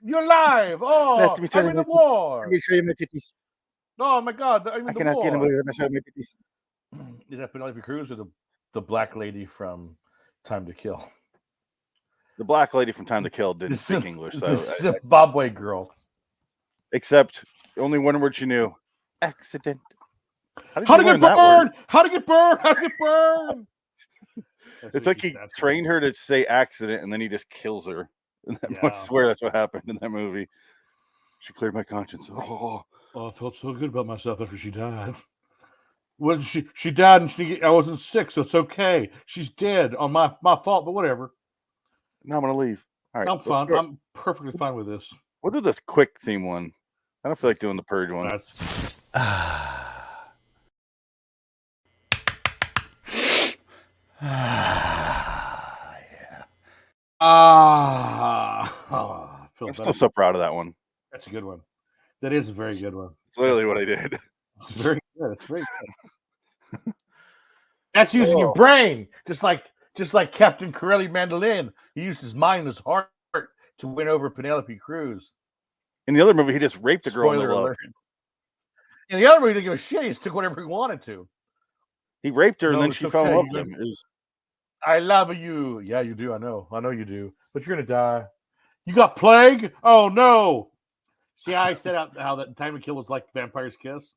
You're live. Oh, I'm in the war. Let me show you my titties. Oh my God, I'm in I the cannot be in a war. movie without showing my titties. Is that Penelope Cruz or the black lady from Time to Kill? The black lady from Time to Kill didn't speak English, The so Zimbabwe girl. except only one word she knew: accident. How to get burned? How to get burned? How to get burned? It's like he trained her to say accident, and then he just kills her. I swear that's what happened in that movie. She cleared my conscience. Oh, I felt so good about myself after she died. When she died and I wasn't sick, so it's okay. She's dead on my fault, but whatever. Now I'm gonna leave. All right, I'm fine. I'm perfectly fine with this. We'll do the quick theme one. I don't feel like doing the purge one. I'm still so proud of that one. That's a good one. That is a very good one. It's literally what I did. It's very good. It's very good. That's using your brain, just like Captain Corelli Mandolin. He used his mind and his heart to win over Penelope Cruz. In the other movie, he just raped a girl. Spoiler alert. In the other movie, he didn't give a shit. He just took whatever he wanted to. He raped her, and then she fell in love with him. I love you. Yeah, you do. I know you do. But you're gonna die. You got plague? Oh no! See, I set out how that Time to Kill was like Vampire's Kiss.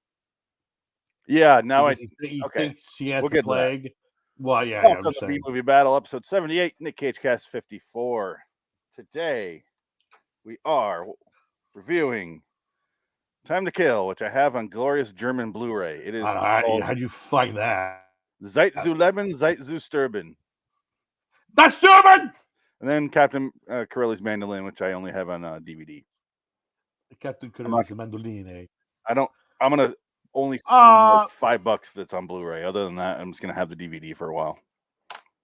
Yeah, now he thinks she has the plague. Well, yeah. Welcome to B-Movie Battle, episode 78, Nick Cage Cast 54. Today, we are reviewing Time to Kill, which I have on glorious German Blu-ray. It is. How'd you find that? Zeit zu Leben, Zeit zu sterben. That's German! And then Captain Corelli's Mandolin, which I only have on DVD. Captain Corelli's Mandolin, eh? I'm going to only spend like $5 if it's on Blu-ray. Other than that, I'm just going to have the DVD for a while.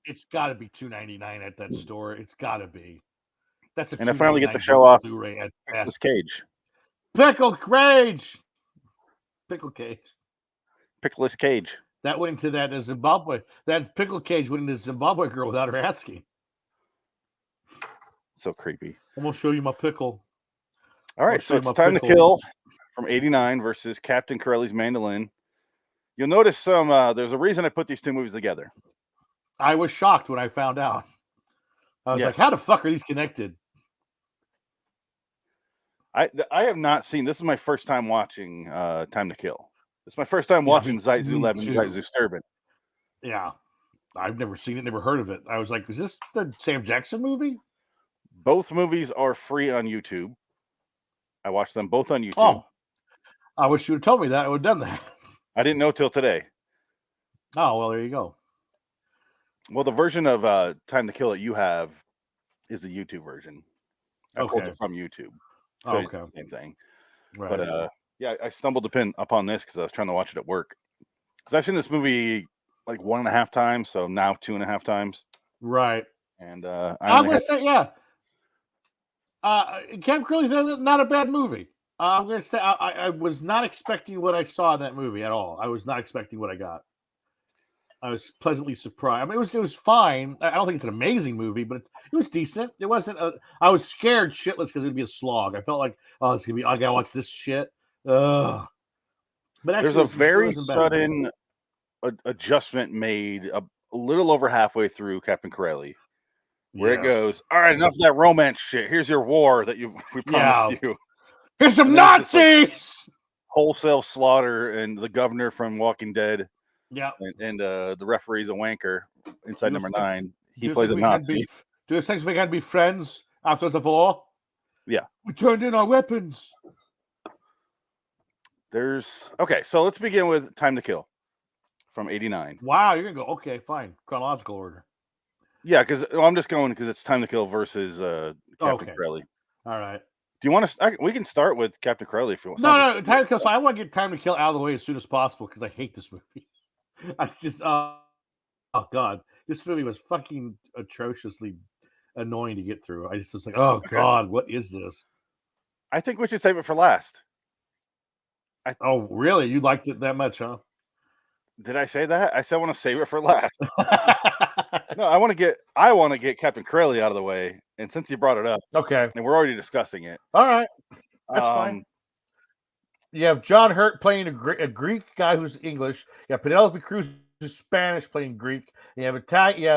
It's got to be $2.99 at that store. It's got to be. That's and I finally get to show off Blu-ray at this Cage. Pickle Cage. Pickless Cage. That went into that Zimbabwe. That Pickle Cage went into Zimbabwe girl without her asking. So creepy. I'm gonna show you my pickle. All right, so it's Time to Kill from '89 versus Captain Corelli's Mandolin. You'll notice there's a reason I put these two movies together. I was shocked when I found out. I was like, how the fuck are these connected? I have not seen. This is my first time watching Time to Kill. It's my first time watching Zeit zu Leben, Zeit zu sterben. Yeah, I've never seen it, never heard of it. I was like, is this the Sam Jackson movie? Both movies are free on YouTube. I watched them both on YouTube. Oh, I wish you would have told me that. I would have done that. I didn't know till today. Oh, well, there you go. Well, the version of Time to Kill that you have is the YouTube version. I pulled it from YouTube. So it's the same thing. Right. But yeah, I stumbled upon this because I was trying to watch it at work. Because I've seen this movie like 1.5 times, so now 2.5 times. Right. And I'm going to say, yeah. Camp Curly's not a bad movie. I'm going to say I was not expecting what I saw in that movie at all. I was not expecting what I got. I was pleasantly surprised. I mean, it was fine. I don't think it's an amazing movie, but it was decent. It wasn't. I was scared shitless because it'd be a slog. I felt like, oh, it's gonna be. I gotta watch this shit. Ugh. But actually, there's a very sudden adjustment made a little over halfway through Captain Corelli, where it goes, all right, enough of that romance shit. Here's your war that we promised you. Here's some Nazis. Like wholesale slaughter, and the governor from Walking Dead. Yeah, and the referee's a wanker inside number 9. He plays a Nazi. Do you think we can be friends after the war? Yeah. We turned in our weapons. So let's begin with Time to Kill from '89. Wow, you're gonna go okay, fine, chronological order. Yeah, because I'm just going because it's Time to Kill versus Captain Corelli. All right. Do you want to? We can start with Captain Corelli if you want. No, Time to Kill. So I want to get Time to Kill out of the way as soon as possible because I hate this movie. I just, oh God, this movie was fucking atrociously annoying to get through. I just was like, oh God, what is this? I think we should save it for last. Oh, really? You liked it that much, huh? Did I say that? I said I want to save it for last. No, I want to get Captain Corelli out of the way, and since you brought it up, okay, and we're already discussing it. All right, that's fine. You have John Hurt playing a Greek guy who's English. You have Penelope Cruz who's Spanish playing Greek. You have Italian. You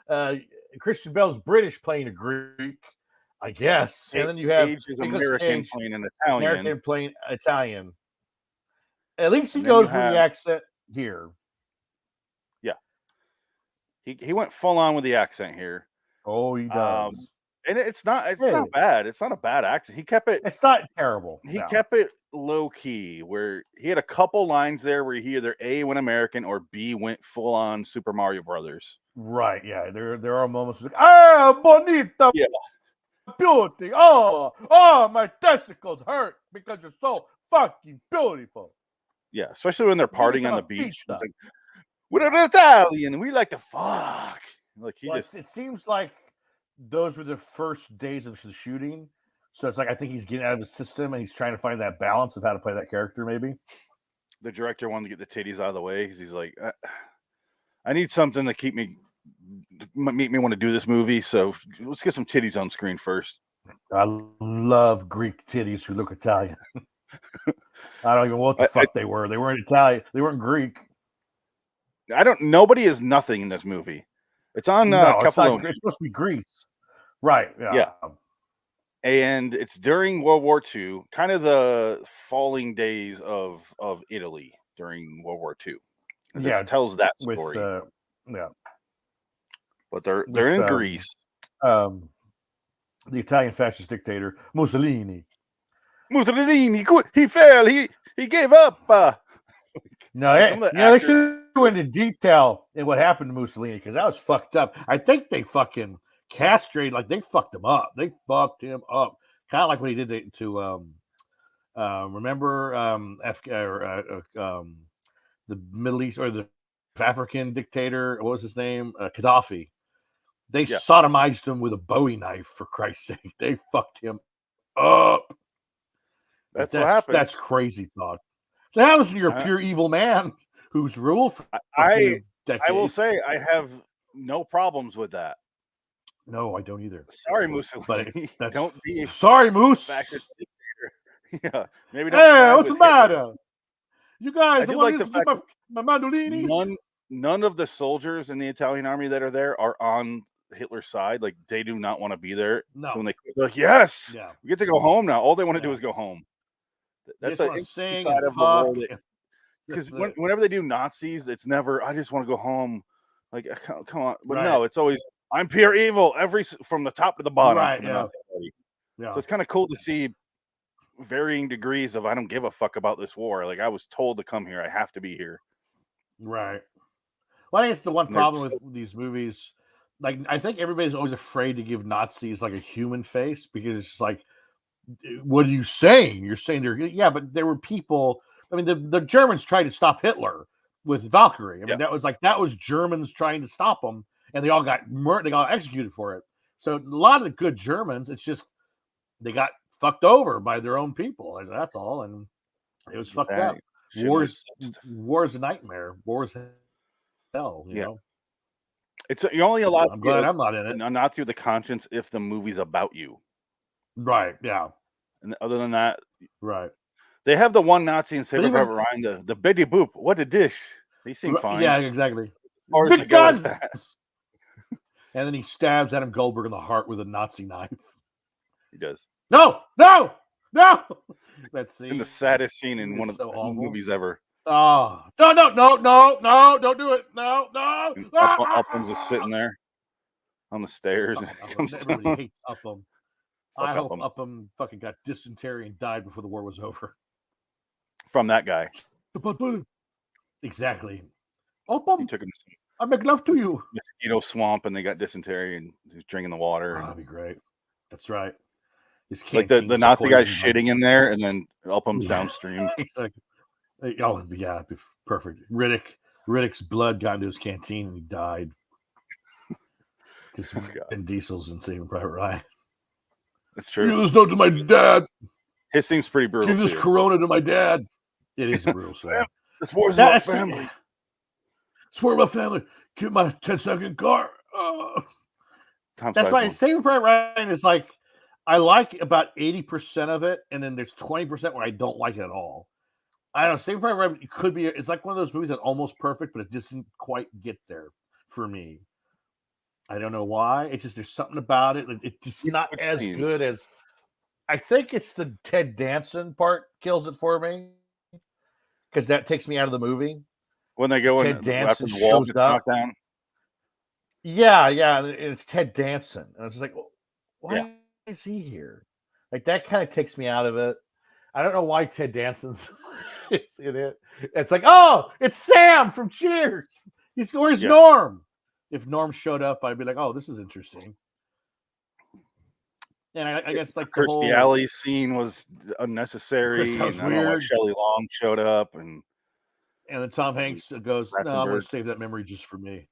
have Christian Bale's British playing a Greek, I guess. And then you have American playing an Italian. American playing Italian. At least he goes with the accent here. Yeah, he went full on with the accent here. Oh, he does. And it's not bad. It's not a bad accent. He kept it. It's not terrible. He kept it low key, where he had a couple lines there where he either A went American or B went full on Super Mario Brothers. Right. Yeah. There are moments like, bonita, beauty. Oh, my testicles hurt because you're so fucking beautiful. Yeah, especially when they're partying on the beach. It's like, we're an Italian. We like to fuck. Like it seems like those were the first days of the shooting, so it's like I think he's getting out of the system and he's trying to find that balance of how to play that character. Maybe the director wanted to get the titties out of the way because he's like, I need something to make me want to do this movie. So let's get some titties on screen first. I love Greek titties who look Italian. I don't even know what the fuck they were. They weren't Italian. They weren't Greek. Nobody is nothing in this movie. It's on it's supposed to be Greece. Right. Yeah. And it's during World War II, kind of the falling days of Italy during World War II. It tells that story. But they're in Greece. The Italian fascist dictator Mussolini, he fell. He gave up. They should go into detail in what happened to Mussolini because that was fucked up. I think they fucking castrated, like they fucked him up. They fucked him up, kind of like what he did to remember the Middle East or the African dictator. What was his name? Gaddafi. They sodomized him with a Bowie knife. For Christ's sake, they fucked him up. That's what happened. That's crazy talk. So how is you're a pure evil man who's ruled for I will say I have no problems with that. No, I don't either. Sorry, Mussolini. Don't be sorry, Moose. Yeah, maybe. Hey, what's the matter? You guys, want to like my Mandolin? None of the soldiers in the Italian army that are there are on Hitler's side. Like they do not want to be there. No. So when they're like, yes, we get to go home now. All they want to do is go home. That's a side of the world. Because whenever they do Nazis, it's never, I just want to go home. Like, come on. But no, it's always, I'm pure evil, from the top to the bottom. Right, So it's kind of cool to see varying degrees of, I don't give a fuck about this war. Like, I was told to come here. I have to be here. Right. Well, I think it's the one problem with these movies. Like, I think everybody's always afraid to give Nazis, like, a human face because it's like, what are you saying? You're saying but there were people. I mean, the Germans tried to stop Hitler with Valkyrie. I mean, that was Germans trying to stop him, and they all got murdered. They got executed for it. So a lot of the good Germans, it's just they got fucked over by their own people. That's all, and it was fucked up. War's a nightmare. War's hell. You know. You're only allowed. I'm glad I'm not in it. A Nazi with a conscience if the movie's about you. Right. Yeah. And other than that, right. They have the one Nazi in Saving Private Ryan, the Betty Boop. What a dish! He seemed fine. Yeah, exactly. Big guns. And then he stabs Adam Goldberg in the heart with a Nazi knife. He does. No. That scene. In the saddest scene in one of the movies ever. Oh no! Don't do it! No! Upham's just sitting there on the stairs. Everybody hates Upham. I hope Upham fucking got dysentery and died before the war was over. From that guy. Exactly. Upham, he took him to I make love to you. Mosquito swamp, and they got dysentery, and he was drinking the water. Oh, that'd be great. That's right. Like the Nazi guy's shitting in there, and then Upham's downstream. Exactly. Oh, yeah, it'd be perfect. Riddick's blood got into his canteen, and he died. Because Vin Diesel's in Saving Private Ryan. That's true. Give this note to my dad. His seems pretty brutal. Give this Corona to my dad. It is a brutal thing. This war's about family. Support my family. Get my 10-second car. That's why Saving Private Ryan is like, I like about 80% of it, and then there's 20% where I don't like it at all. I don't know. Saving Private Ryan could be. It's like one of those movies that's almost perfect, but it just didn't quite get there for me. I don't know why. It's just there's something about it. It's just not as good as. I think it's the Ted Danson part kills it for me, because that takes me out of the movie. When they go Ted in Danson after the wall shows gets knocked down. Yeah, and it's Ted Danson, and it's like, why is he here? Like that kind of takes me out of it. I don't know why Ted Danson's is in it. It's like, oh, it's Sam from Cheers. Where's Norm? If Norm showed up, I'd be like, oh, this is interesting. And I guess like the whole Alley scene was unnecessary. That was and weird. I don't know why Shelley Long showed up, and then Tom Hanks goes, "No, I'm going to save that memory just for me."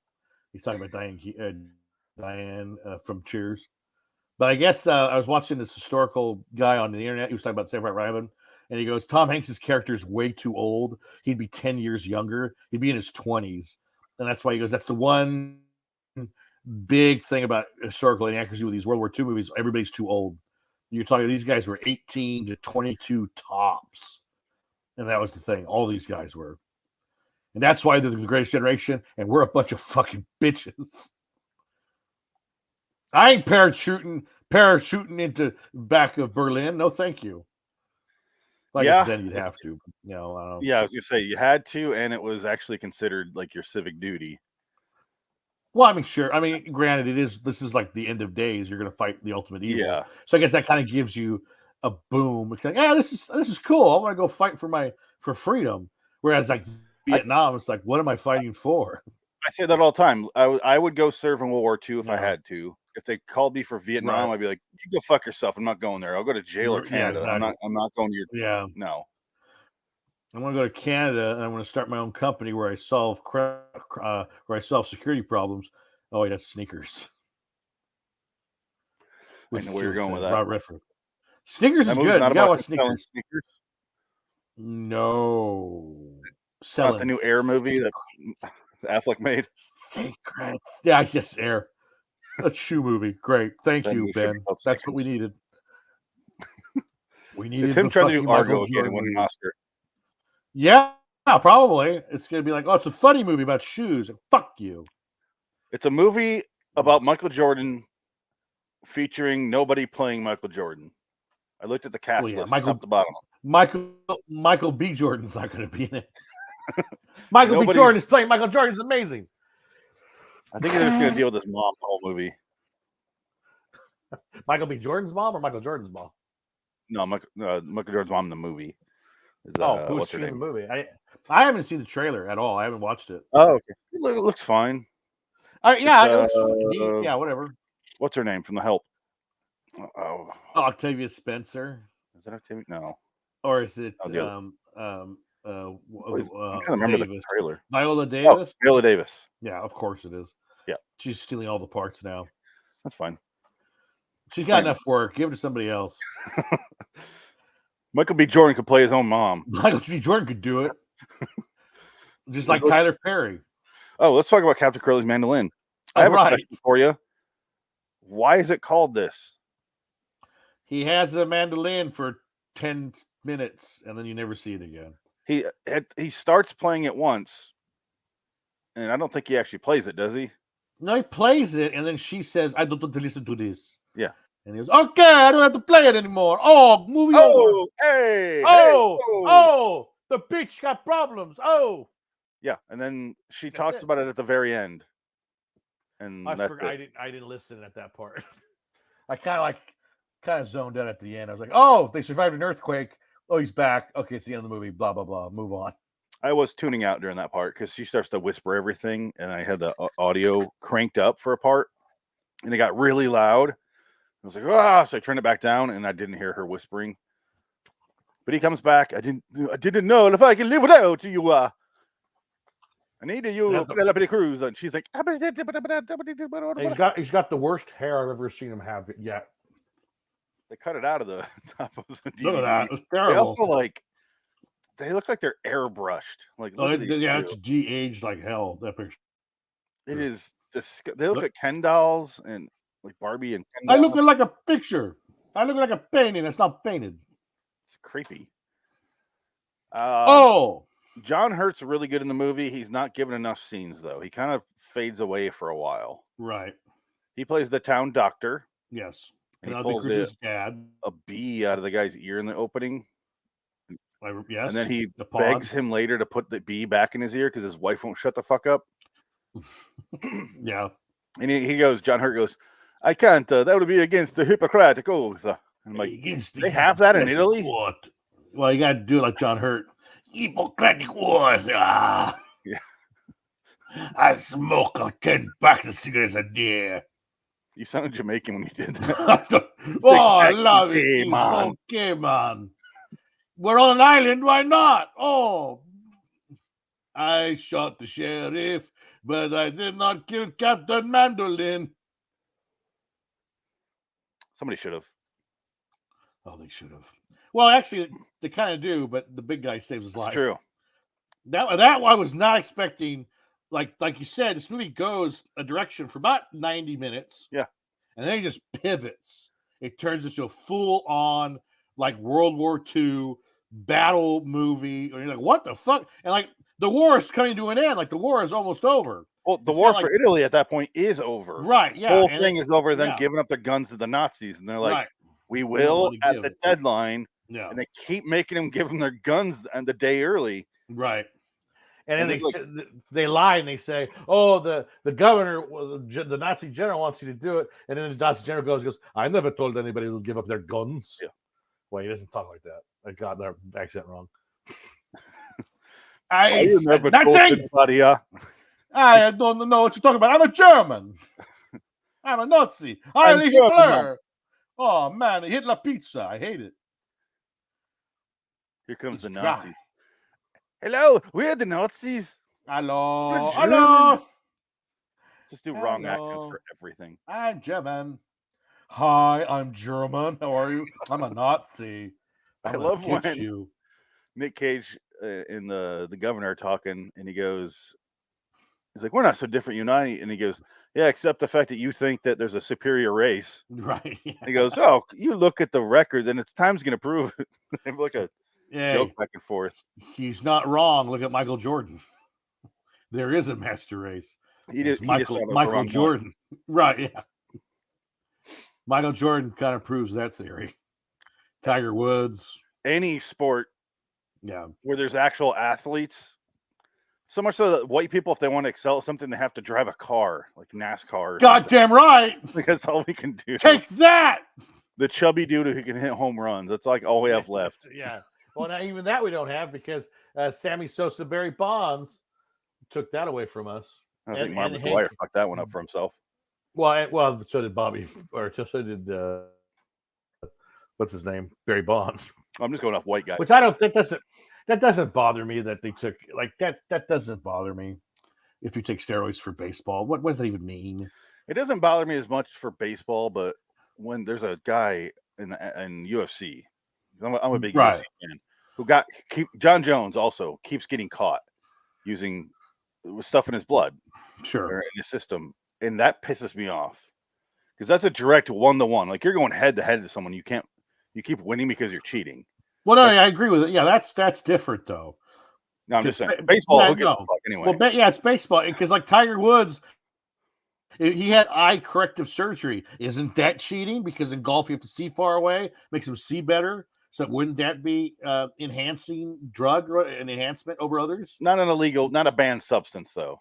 He's talking about Diane from Cheers. But I guess I was watching this historical guy on the internet. He was talking about Saving Private Ryan, and he goes, Tom Hanks' character is way too old. He'd be 10 years younger. He'd be in his 20s. And that's why he goes, that's the one big thing about historical inaccuracy with these World War II movies. Everybody's too old. You're talking, these guys were 18 to 22 tops. And that was the thing. All these guys were. And that's why they're the greatest generation, and we're a bunch of fucking bitches. I ain't parachuting into back of Berlin. No, thank you. Like then you'd have to. I was gonna say you had to, and it was actually considered like your civic duty. Well, I mean, sure. I mean, granted, this is like the end of days. You're gonna fight the ultimate evil. Yeah. So I guess that kind of gives you a boom. It's like, this is cool. I'm gonna go fight for freedom. Whereas like Vietnam, it's like, what am I fighting for? I say that all the time. I would go serve in World War II if I had to. If they called me for Vietnam, I'd be like, you go fuck yourself. I'm not going there. I'll go to jail or Canada. Yeah, exactly. I'm not going to your. Yeah. No. I'm going to go to Canada, and I'm going to start my own company where I solve security problems. Oh, wait, that's sneakers. I know where you're going with that. Sneakers is good. You gotta watch Sneakers. No. It's not the new Air movie that Affleck made. Secret. Yeah, yes, Air. A shoe movie. Great. Thank you, Ben. That's what we needed. We needed him trying to do Argo again and win an Oscar. Yeah, probably. It's going to be like, oh, it's a funny movie about shoes. Fuck you. It's a movie about Michael Jordan featuring nobody playing Michael Jordan. I looked at the cast list top to bottom. Michael B. Jordan's not going to be in it. Michael B. Jordan is playing Michael Jordan. Is amazing. I think they're just going to deal with his mom the whole movie. Michael B. Jordan's mom or Michael Jordan's mom? No, Michael Jordan's mom in the movie. Who's she in the movie? I haven't seen the trailer at all. I haven't watched it. Oh, okay. It looks fine. It looks yeah, whatever. What's her name from The Help? Octavia Spencer. Is that Octavia? No. Or is it I can't remember the trailer. Viola Davis? Oh, Viola Davis. Yeah, of course it is. Yeah. She's stealing all the parts now. That's fine. She's got enough work. Give it to somebody else. Michael B. Jordan could play his own mom. Michael B. Jordan could do it. Just like Tyler Perry. Oh, let's talk about Captain Corelli's Mandolin. I have a question for you. Why is it called this? He has a mandolin for 10 minutes, and then you never see it again. He starts playing it once, and I don't think he actually plays it, does he? No, he plays it, and then she says, I don't want to listen to this. Yeah. And he goes, okay, I don't have to play it anymore. Oh, movie over. Hey! Oh, the bitch got problems. Oh. Yeah, and then she talks about it at the very end. And I forgot. I didn't listen at that part. I kind of zoned out at the end. I was like, oh, they survived an earthquake. Oh, he's back. Okay, it's the end of the movie. Blah, blah, blah. Move on. I was tuning out during that part because she starts to whisper everything, and I had the audio cranked up for a part, and it got really loud. I was like, so I turned it back down, and I didn't hear her whispering. But he comes back. I didn't know if I can live without you. I need you, Penelope Cruz. And she's like, he's got the worst hair I've ever seen him have yet. They cut it out of the top of the DVD. Look at that. It's terrible. They also they look like they're airbrushed. Like, Oh, look at these yeah, two. it's de-aged like hell. That picture. It is. They look like Ken dolls and like Barbie and Ken I dolls. look like a picture. I look like a painting that's not painted. It's creepy. John Hurt's really good in the movie. He's not given enough scenes though. He kind of fades away for a while. Right. He plays the town doctor. Yes. And he pulls a bee out of the guy's ear in the opening. Yes. And then he begs him later to put the bee back in his ear because his wife won't shut the fuck up. Yeah. And John Hurt goes, I can't. That would be against the Hippocratic oath. I'm like, they have that in Italy? What? Well, you got to do it like John Hurt. Hippocratic oath. Ah. Yeah. I smoke 10 packs of cigarettes a day. You sounded Jamaican when you did that. I love it. It's man. Okay, man. We're on an island. Why not? Oh, I shot the sheriff, but I did not kill Captain Mandolin. Somebody should have. Oh, they should have. Well, actually, they kind of do, but the big guy saves his life. It's true. That I was not expecting. Like you said, this movie goes a direction for about 90 minutes. Yeah. And then it just pivots. It turns into a full-on, like, World War II battle movie. And you're like, what the fuck? And, like, the war is coming to an end. Like, the war is almost over. Well, the war for Italy at that point is over. Right, yeah. The whole thing is over, then giving up the guns to the Nazis. And they're like, we will at the deadline. Yeah. And they keep making them give them their guns the day early. Right. And then they lie and they say, "Oh, the governor, the Nazi general wants you to do it." And then the Nazi general goes, "I never told anybody to give up their guns." Yeah. Well, he doesn't talk like that. I got their accent wrong. I never told anybody. I don't know what you're talking about. I'm a German. I'm a Nazi. I'm Hitler. Oh man, the Hitler pizza. I hate it. Here comes the Nazis. Hello, we're the Nazis. Hello. Just do wrong accents for everything. I'm German. Hi, I'm German. How are you? I'm a Nazi. I love when Nick Cage and the governor are talking, and he's like, "We're not so different, United." And he goes, "Yeah, except the fact that you think that there's a superior race." Right. Yeah. He goes, "Oh, you look at the record, and time's going to prove it." They have like a joke back and forth. He's not wrong. Look at Michael Jordan. There is a master race. Michael Jordan. Right, yeah. Michael Jordan kind of proves that theory. Tiger Woods. Any sport where there's actual athletes. So much so that white people, if they want to excel at something, they have to drive a car, like NASCAR. Goddamn right. Because that's all we can do. Take that. The chubby dude who can hit home runs. That's like all we have left. Yeah. Well, now even that we don't have because Sammy Sosa, Barry Bonds took that away from us. I think Mark McGwire fucked that one up for himself. Well, so did Bobby, or so did what's his name, Barry Bonds. I'm just going off white guys, which I don't think that doesn't bother me that they took like that. That doesn't bother me if you take steroids for baseball. What does that even mean? It doesn't bother me as much for baseball, but when there's a guy in UFC. I'm a big UFC fan who John Jones also keeps getting caught using stuff in his blood, or in his system, and that pisses me off because that's a direct 1-to-1. Like you're going head to head to someone, you keep winning because you're cheating. Well, no, I agree with it. Yeah, that's different though. No, I'm just saying baseball. Who gives a fuck anyway? Well, it's baseball because like Tiger Woods. He had eye corrective surgery. Isn't that cheating? Because in golf, you have to see far away, makes him see better. So wouldn't that be enhancing drug or an enhancement over others? Not an illegal, not a banned substance, though.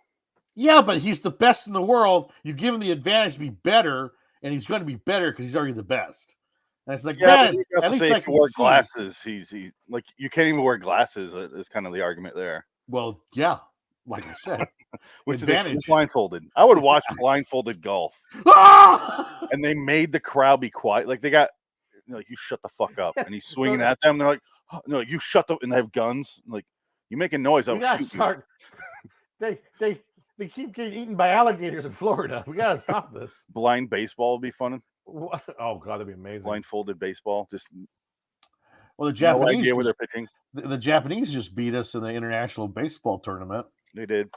Yeah, but he's the best in the world. You give him the advantage to be better, and he's going to be better because he's already the best. And it's like, man, at least I can wear glasses. He's like you can't even wear glasses. Is kind of the argument there. Well, yeah, like I said. Which is blindfolded. I would watch blindfolded golf. And they made the crowd be quiet. Like they got like, you shut the fuck up. And he's swinging at them. They're like, oh, no, you shut up. And they have guns. Like, you making noise. We gotta start. They keep getting eaten by alligators in Florida. We gotta stop this. Blind baseball would be fun. What? Oh god, that'd be amazing. Blindfolded baseball. Just the Japanese no idea where they're pitching. the Japanese just beat us in the international baseball tournament. They did.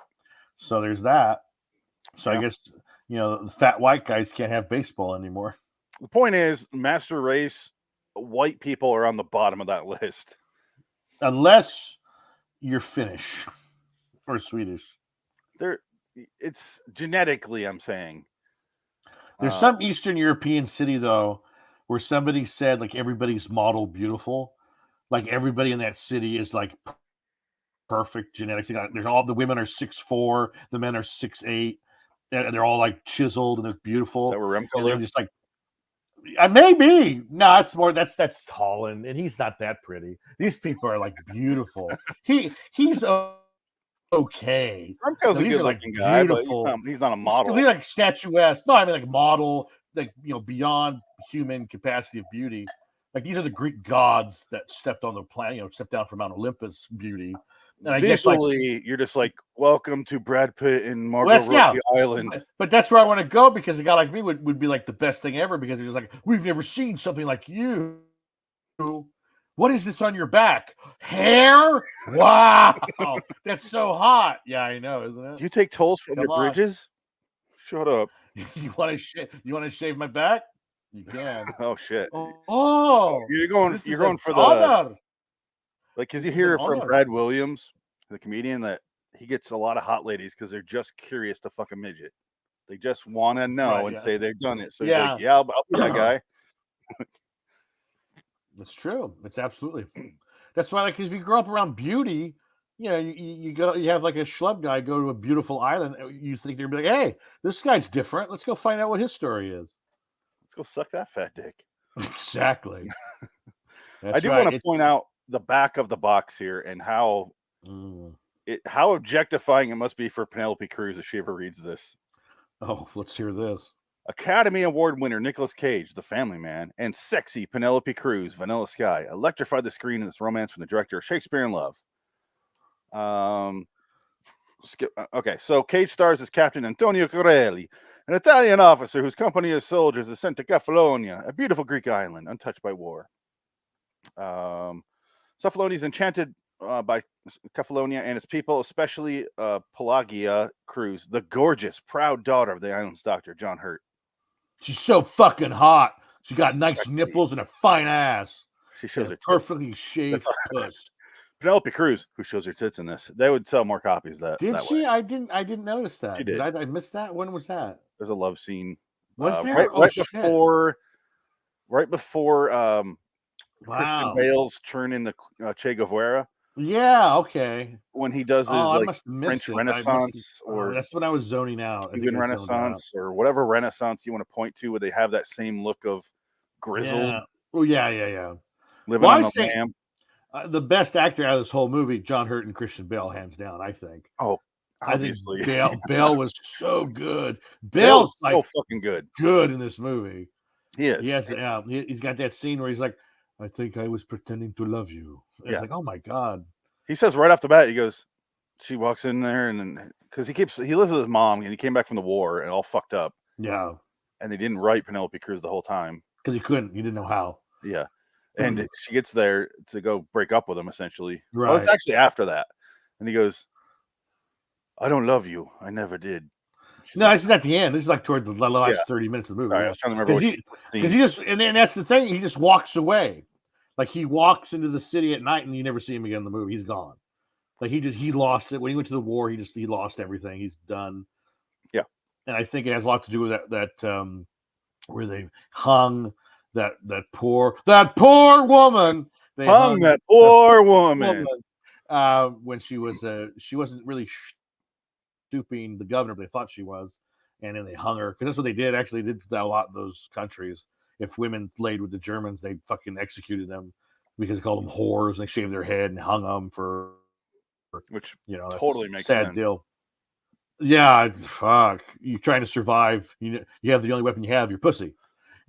So there's that. So I guess the fat white guys can't have baseball anymore. The point is, master race, white people are on the bottom of that list, unless you're Finnish or Swedish. It's genetically, I'm saying. There's some Eastern European city though, where somebody said like everybody's model beautiful, like everybody in that city is like perfect genetics. There's all the women are 6'4", the men are 6'8", and they're all like chiseled and they're beautiful. Is that where Remco lives? Just like maybe no, it's more that's Holland, and he's not that pretty. These people are like beautiful. He's okay. Remco's a good-looking guy, but he's not a model. He's like statuesque. No, I mean like model, like beyond human capacity of beauty. Like these are the Greek gods that stepped on the planet, stepped down from Mount Olympus beauty. And I visually, guess, you're just like, welcome to Brad Pitt in Margot Robbie Island. But that's where I want to go, because a guy like me would be like the best thing ever, because it's like, we've never seen something like you. What is this on your back? Hair? Wow. That's so hot. Yeah, I know, isn't it? Do you take tolls from the bridges? Shut up. You want to shave my back? You can. Oh shit. Oh. You're going for the like, because you hear from Brad Williams, the comedian, that he gets a lot of hot ladies because they're just curious to fuck a midget. They just want to know and say they've done it. So he's like, yeah, I'll be that guy. That's true. It's absolutely. That's why, like, because if you grow up around beauty, you have like a schlub guy go to a beautiful island. You think they're like, hey, this guy's different. Let's go find out what his story is. Let's go suck that fat dick. Exactly. I do want to point out the back of the box here and how how objectifying it must be for Penelope Cruz if she ever reads this. Oh, let's hear this. Academy Award winner Nicolas Cage, The Family Man, and sexy Penelope Cruz, Vanilla Sky, electrified the screen in this romance from the director of Shakespeare in Love. Okay, so Cage stars as Captain Antonio Corelli, an Italian officer whose company of soldiers is sent to Kefalonia, a beautiful Greek island untouched by war. Kefalonia is enchanted by Kefalonia and its people, especially Pelagia Cruz, the gorgeous, proud daughter of the island's doctor, John Hurt. She's so fucking hot. She got nice nipples and a fine ass. She shows her perfectly shaved puss. Penelope Cruz, who shows her tits in this, they would sell more copies. Did she? Way. I didn't notice that. She did. I miss that? When was that? There's a love scene. Was there? Right before Christian Bale's turn in the Che Guevara. Yeah, okay. When he does his French Renaissance, or that's when I was zoning out. Cuban Renaissance, or whatever Renaissance you want to point to, where they have that same look of grizzled. Yeah. Oh yeah. Living on the lam. The best actor out of this whole movie, John Hurt and Christian Bale, hands down. I think. Oh, obviously. I think Bale was so good. Bale's so fucking good. Good in this movie. He is. He has. He's got that scene where he's like, I think I was pretending to love you. It's like, oh my God. He says right off the bat, he goes, she walks in there, and then because he lives with his mom, and he came back from the war and all fucked up. Yeah. And they didn't write Penelope Cruz the whole time. Because he couldn't. He didn't know how. Yeah. And she gets there to go break up with him, essentially. Right. Well, it's actually after that. And he goes, I don't love you. I never did. This is at the end. This is like toward the last 30 minutes of the movie. Sorry, I was trying to remember because he just, and then that's the thing, he just walks away. Like he walks into the city at night and you never see him again in the movie. He's gone. Like he lost it. When he went to the war, he lost everything. He's done. Yeah. And I think it has a lot to do with that where they hung that poor woman. They hung that poor woman. When she wasn't really stooping the governor, but they thought she was, and then they hung her, because that's what they did. Actually, they did that a lot in those countries. If women laid with the Germans, they fucking executed them because they called them whores. And they shaved their head and hung them for which totally makes sad sense. Deal. Yeah, fuck. You're trying to survive. You have the only weapon you have, your pussy,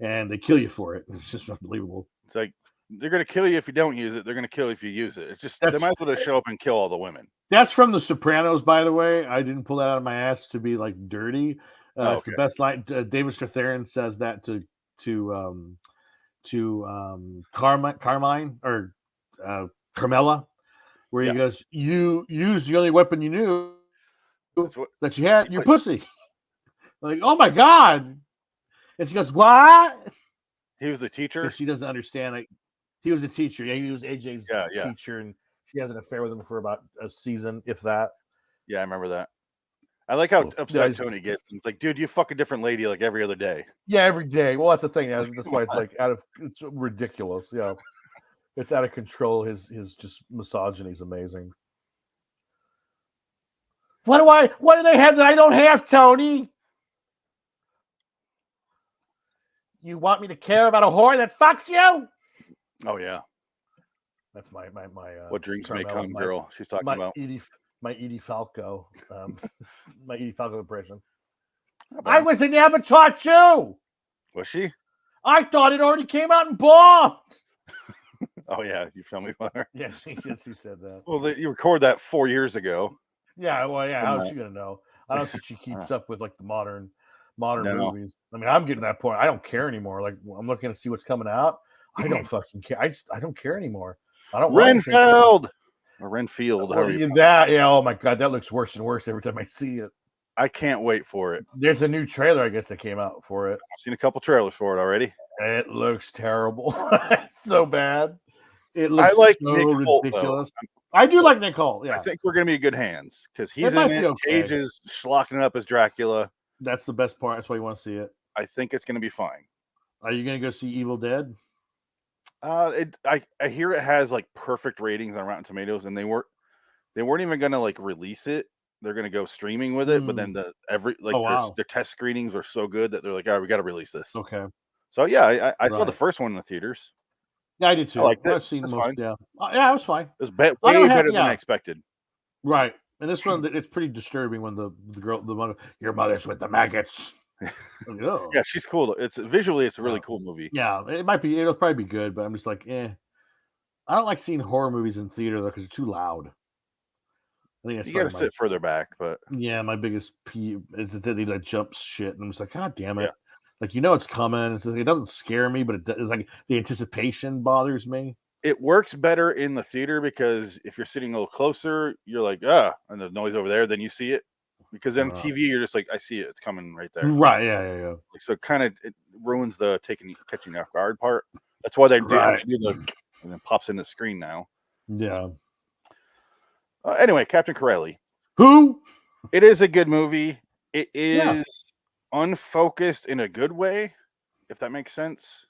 and they kill you for it. It's just unbelievable. It's like they're going to kill you if you don't use it. They're going to kill you if you use it. It's just they might as well just show up and kill all the women. That's from The Sopranos, by the way. I didn't pull that out of my ass to be like dirty. It's the best line. David Strathairn says that to Carmine or Carmela, where he goes, "You used the only weapon you knew that you had, your pussy." Like, oh my god! And she goes, "What?" He was the teacher. She doesn't understand. Like, he was a teacher. Yeah, he was AJ's teacher, and she has an affair with him for about a season, if that. Yeah, I remember that. I like how upset Tony gets. It's like, dude, you fuck a different lady like every other day. Yeah, every day. Well, that's the thing. That's why it's like it's ridiculous. Yeah, it's out of control. His just misogyny is amazing. What do they have that I don't have, Tony? You want me to care about a whore that fucks you? Oh yeah, that's my what dreams may come, girl. She's talking about my Edie Falco, my Edie Falco impression. I was in Avatar too. Was she? I thought it already came out and bombed. Oh yeah, you told me about her. Yes, she said that. Well, you recorded that 4 years ago. Yeah, well, yeah. How's she gonna know? I don't think she keeps up with like the modern movies. I mean, I'm getting to that point. I don't care anymore. Like, I'm looking to see what's coming out. I don't fucking care. I don't care anymore. I don't. Renfield or Renfield. Oh my god, that looks worse and worse every time I see it. I can't wait for it. There's a new trailer, I guess, that came out for it. I've seen a couple trailers for it already. It looks terrible. It's so bad. It looks so Nick ridiculous. I do like Nick Holt. Yeah, I think we're gonna be in good hands because he's in it. Okay. Cage is schlocking it up as Dracula. That's the best part. That's why you want to see it. I think it's gonna be fine. Are you gonna go see Evil Dead? I hear it has like perfect ratings on Rotten Tomatoes, and they weren't even gonna like release it. They're gonna go streaming with it, but then their test screenings are so good that they're like, all right, we got to release this. Okay. So yeah, I saw the first one in the theaters. Yeah, I did too. I've seen most. Fine. Yeah, it was fine. It was way better than I expected. Right, and this one, it's pretty disturbing when the mother, your mother's with the maggots. Yeah, she's cool. It's a really cool movie. Yeah, it'll probably be good, but I'm just like, I don't like seeing horror movies in theater though because they're too loud. I think you got to sit further back, but yeah, my biggest peeve is that they like jump shit, and I'm just like, God damn it! Yeah. Like, it's coming. It doesn't scare me, but it's like the anticipation bothers me. It works better in the theater because if you're sitting a little closer, you're like, and there's noise over there, then you see it. Because on TV, you're just like, I see it. It's coming right there. Right, yeah. Like, so it ruins the catching off guard part. That's why they have to do and then pops in the screen now. Yeah. Anyway, Captain Corelli. Who? It is a good movie. It is unfocused in a good way, if that makes sense.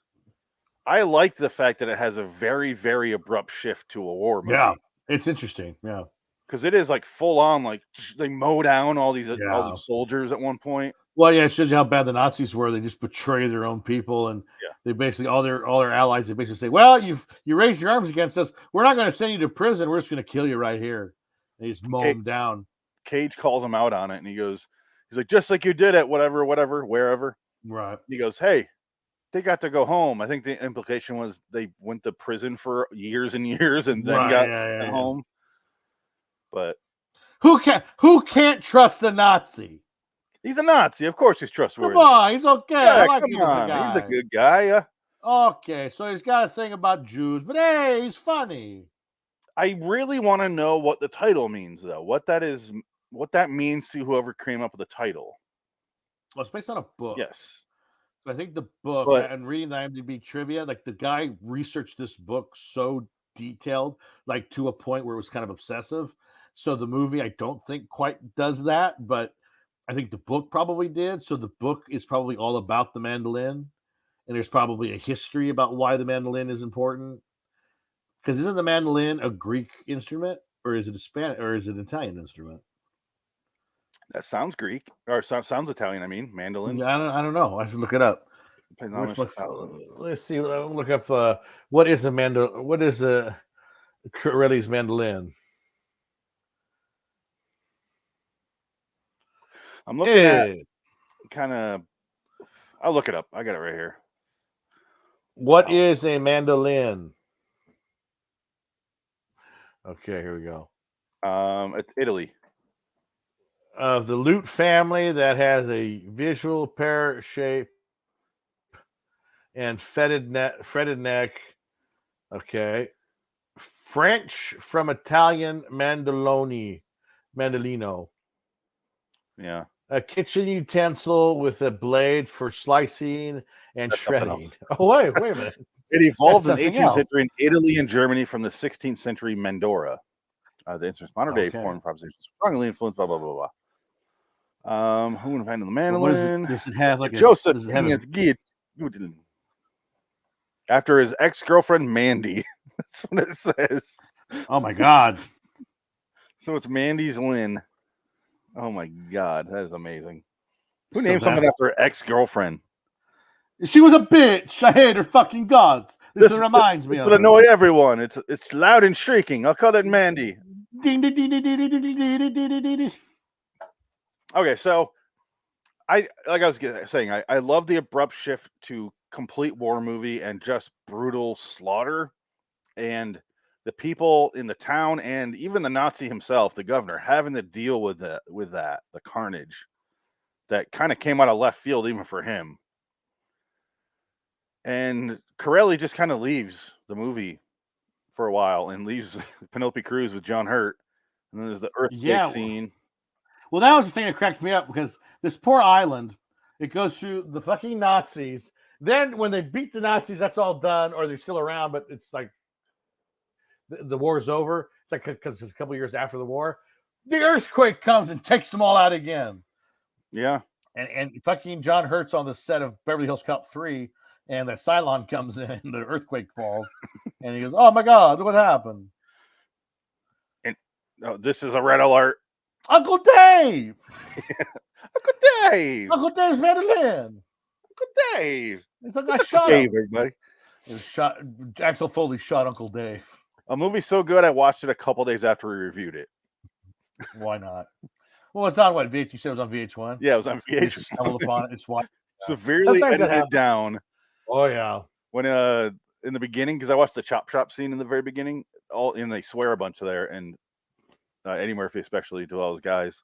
I like the fact that it has a very, very abrupt shift to a war movie. Yeah, it's interesting. Yeah. Because it is like full on, like they mow down all these soldiers at one point. Well, yeah, it shows you how bad the Nazis were. They just betray their own people, and they basically all their allies. They basically say, "Well, you raised your arms against us. We're not going to send you to prison. We're just going to kill you right here." They just mow them down. Cage calls him out on it, and he's like, "Just like you did at whatever, wherever." Right. He goes, "Hey, they got to go home." I think the implication was they went to prison for years and years, and then got home. But who can't trust the Nazi? He's a Nazi, of course he's trustworthy. Come on, he's okay. Yeah, come on, he's a good guy. Okay, so he's got a thing about Jews, but hey, he's funny. I really want to know what the title means, though. What that means to whoever came up with the title. Well, it's based on a book. Yes. So I think the book, and reading the IMDb trivia, like the guy researched this book so detailed, like to a point where it was kind of obsessive. So the movie, I don't think quite does that, but I think the book probably did. So the book is probably all about the mandolin, and there's probably a history about why the mandolin is important. Because isn't the mandolin a Greek instrument, or is it a Spanish, or is it an Italian instrument? That sounds Greek, or sounds Italian. I mean, mandolin. Yeah, I don't know. I should look it up. Let's see. Look up. What is Corelli's mandolin? I'm looking at kind of. I'll look it up. I got it right here. What is a mandolin? Okay, here we go. It's Italy. Of the lute family that has a visual pear shape and fretted neck. Okay. French from Italian mandolino. Yeah. A kitchen utensil with a blade for slicing and That's something shredding. else. Oh, wait a minute. It evolved in the something 18th else. century in Italy and Germany from the 16th century Mandora. The instrument's modern day foreign proposition, strongly influenced, blah, blah, blah, blah. Who invented the mandolin? Does it have like Joseph does it have after his ex-girlfriend Mandy. That's what it says. Oh my God. So it's Mandy's Lynn. Oh my God, that is amazing. Who named something after her ex-girlfriend? She was a bitch. I hate her fucking guts. This reminds me of. This would annoy everyone. It's loud and shrieking. I'll call it Mandy. Okay, so I was saying, I love the abrupt shift to complete war movie and just brutal slaughter, and the people in the town and even the Nazi himself, the governor, having to deal with the carnage that kind of came out of left field even for him. And Corelli just kind of leaves the movie for a while and leaves Penelope Cruz with John Hurt. And then there's the earthquake scene. Well, that was the thing that cracked me up, because this poor island, it goes through the fucking Nazis. Then when they beat the Nazis, that's all done, or they're still around, but it's like the war is over. It's like, because it's a couple years after the war. The earthquake comes and takes them all out again. Yeah. And fucking John Hurt's on the set of Beverly Hills Cop 3, and that Cylon comes in and the earthquake falls. And he goes, oh my God, what happened? And this is a red alert. Uncle Dave! Uncle Dave! Uncle Dave's mandolin! Uncle Dave! It's like, I shot Dave, him. everybody. Axel Foley shot Uncle Dave. A movie so good, I watched it a couple days after we reviewed it. Why not? Well, it's on what? You said it was on VH1? Yeah, it was on VH1. You stumbled upon it. It's what? Severely edited down. Oh, yeah. When in the beginning, because I watched the chop shop scene in the very beginning, and they swear a bunch there, and Eddie Murphy especially to all those guys.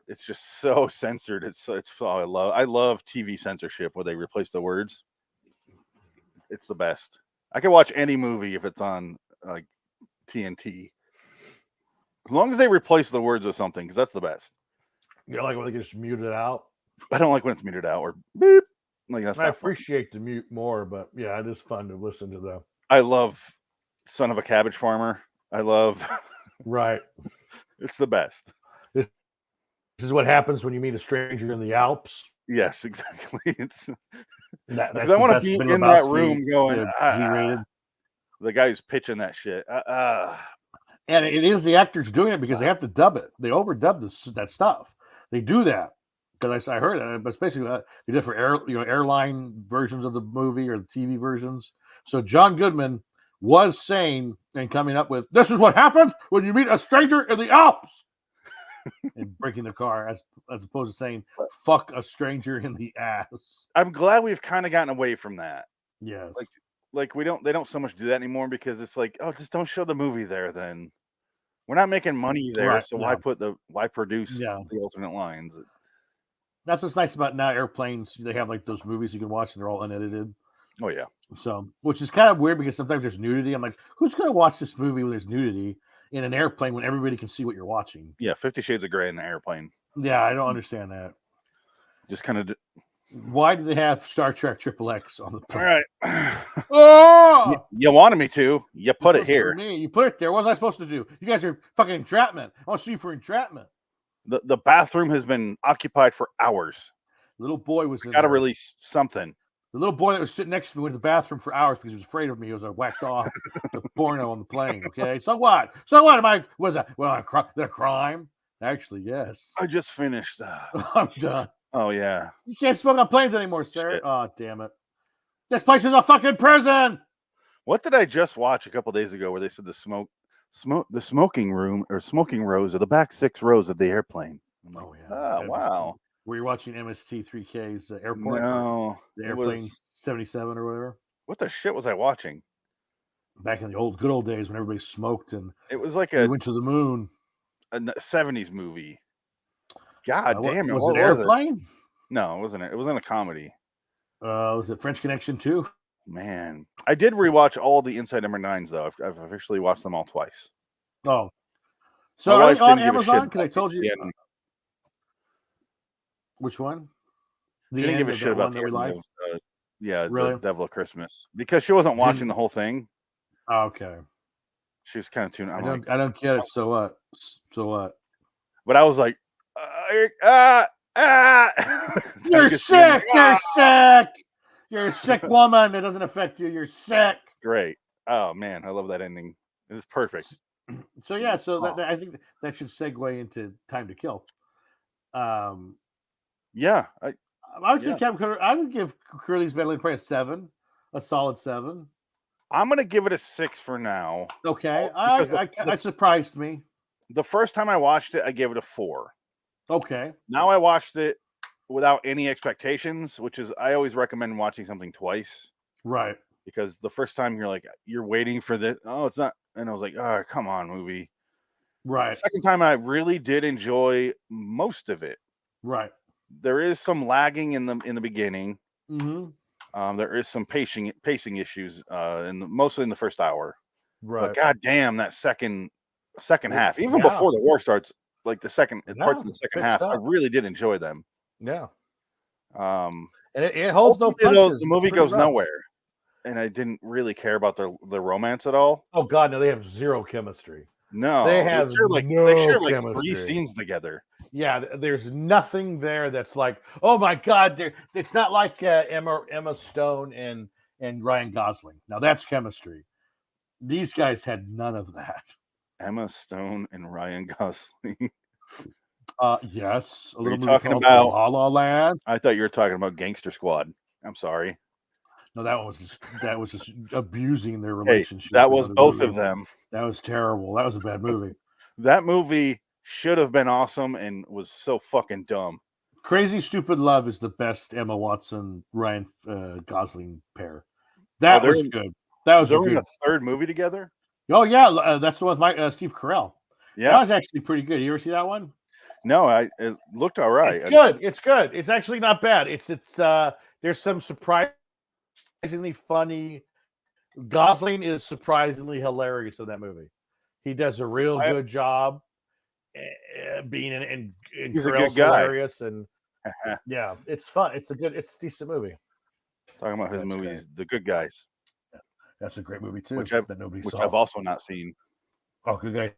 It's just so censored. I love TV censorship where they replace the words. It's the best. I can watch any movie if it's on like TNT, as long as they replace the words with something, because that's the best. You like when they just mute it out? I don't like when it's muted out or beep. Like, that's I appreciate the mute more, but yeah, it is fun to listen to them. I love Son of a Cabbage Farmer. I love right. It's the best. This is what happens when you meet a stranger in the Alps. Yes, exactly. It's that's I want to be in that room going. The guy who's pitching that shit. And it is the actors doing it because they have to dub it. They overdub that stuff. They do that because I heard it, but it's basically they did for airline versions of the movie or the TV versions. So John Goodman was saying and coming up with, this is what happens when you meet a stranger in the Alps, and breaking the car, as opposed to saying fuck a stranger in the ass. I'm glad we've kind of gotten away from that. Yes. Like they don't so much do that anymore, because it's like, oh, just don't show the movie there then. We're not making money there, right, so why produce the alternate lines? That's what's nice about now airplanes. They have like those movies you can watch and they're all unedited. Oh yeah. So, which is kind of weird because sometimes there's nudity. I'm like, who's going to watch this movie when there's nudity in an airplane when everybody can see what you're watching? Yeah, 50 Shades of Grey in an airplane. Yeah, I don't understand that. Just kind of. Why do they have Star Trek XXX on the plane? All right. Oh! You wanted me to. You put it here. You put it there. What was I supposed to do? You guys are fucking entrapment. I want to sue you for entrapment. The bathroom has been occupied for hours. Little boy was in there. Got to release something. The little boy that was sitting next to me went to the bathroom for hours because he was afraid of me as I whacked off the porno on the plane. Okay, so what? So what? Was that? Well, the crime? Actually, yes. I just finished. I'm done. Oh yeah. You can't smoke on planes anymore, sir. Shit. Oh damn it! This place is a fucking prison. What did I just watch a couple days ago where they said the smoking room or smoking rows are the back 6 rows of the airplane? Like, oh yeah. Oh wow. Were you watching MST3K's airport? No. The airplane 77 or whatever. What the shit was I watching? Back in the good old days when everybody smoked and it was like went to the moon. A 70s movie. God damn it! Was it Airplane? No, it wasn't. It wasn't a comedy. Was it French Connection 2? Man, I did rewatch all the Inside Number 9s though. I've officially watched them all twice. Oh, so are they on Amazon? Because I told you. Which one? She didn't give a shit about the ending of really? The Devil of Christmas, because she wasn't watching the whole thing. Oh, okay. She was kind of tuning. I don't get it. So what? So what? But I was like, you're sick. You're sick. You're a sick woman. It doesn't affect you. You're sick. Great. Oh man, I love that ending. It is perfect. So yeah, I think that should segue into Time to Kill. Yeah, I would say I would give Curly's Mandolin probably a solid 7. I'm gonna give it a 6 for now. Okay, it surprised me. The first time I watched it, I gave it a 4. Okay. Now I watched it without any expectations, which is I always recommend watching something twice. Right. Because the first time you're waiting for this. Oh, it's not. And I was like, oh, come on, movie. Right. The second time I really did enjoy most of it. Right. There is some lagging in the beginning. Mm-hmm. There is some pacing issues mostly in the first hour. Right. But goddamn, that second half, even before the war starts, like parts of the second half, I really did enjoy them. Yeah. And it holds no punches. The movie goes nowhere, and I didn't really care about the romance at all. Oh God, no, they have zero chemistry. No, they have they share 3 scenes together. Yeah, there's nothing there that's like, oh my God, it's not like Emma Stone and Ryan Gosling. Now that's chemistry. These guys had none of that. Emma Stone and Ryan Gosling. Yes. A little movie talking about La La Land. I thought you were talking about Gangster Squad. I'm sorry. No, that was just abusing their relationship. That was both of them. That was terrible. That was a bad movie. That movie should have been awesome and was so fucking dumb. Crazy Stupid Love is the best Emma Watson Ryan Gosling pair. That was good. That was good. A third movie together. Oh yeah, that's the one with Steve Carell. Yeah, that was actually pretty good. You ever see that one? No, it looked all right. It's good. It's good. It's actually not bad. It's there's some surprisingly funny. Gosling is surprisingly hilarious in that movie. He does a real good job being and he's a good guy. Hilarious and yeah, it's fun. It's a decent movie. Talking about his movies, The Good Guys. Yeah. That's a great movie too. Which I've also not seen. Oh, Good Guys.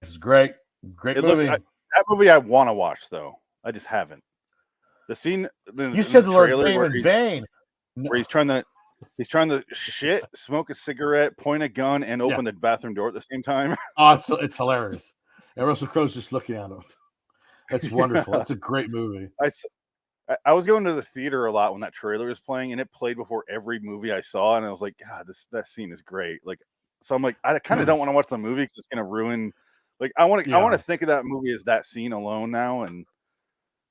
This is great. Great movie. That movie I want to watch though. I just haven't. The scene. You said the Lord's name in vain. Where he's trying to shit, smoke a cigarette, point a gun, and open the bathroom door at the same time. Oh, it's hilarious. And Russell Crowe's just looking at him. That's wonderful. That's a great movie. I was going to the theater a lot when that trailer was playing, and it played before every movie I saw, and I was like, God, that scene is great. Like, so I'm like, I kind of don't want to watch the movie because it's going to ruin. Like, I want to think of that movie as that scene alone now,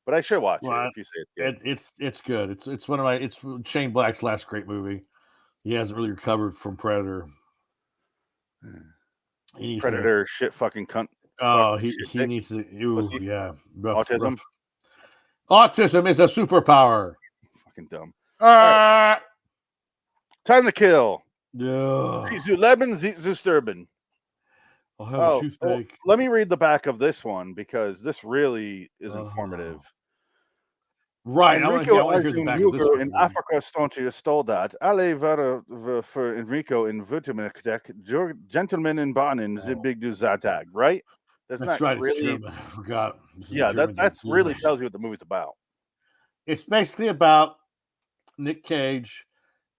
but I should watch it if you say it's good. It's good. It's one of it's Shane Black's last great movie. He hasn't really recovered from Predator. Predator, shit, fucking cunt. Oh, he needs to. Autism. Autism is a superpower. Fucking dumb. Right. Time to Kill. Yeah. Zu Leben, zu sterben. I'll have a toothache. Let me read the back of this one because this really is informative. Right. Enrico in Afrika stond soldat. Alle waren voor Enrico in Württemberg. Gentlemen in Bahnen, ze big do Zatag, right? That's right. Really, it's German. I forgot. That's really tells you what the movie's about. It's basically about Nick Cage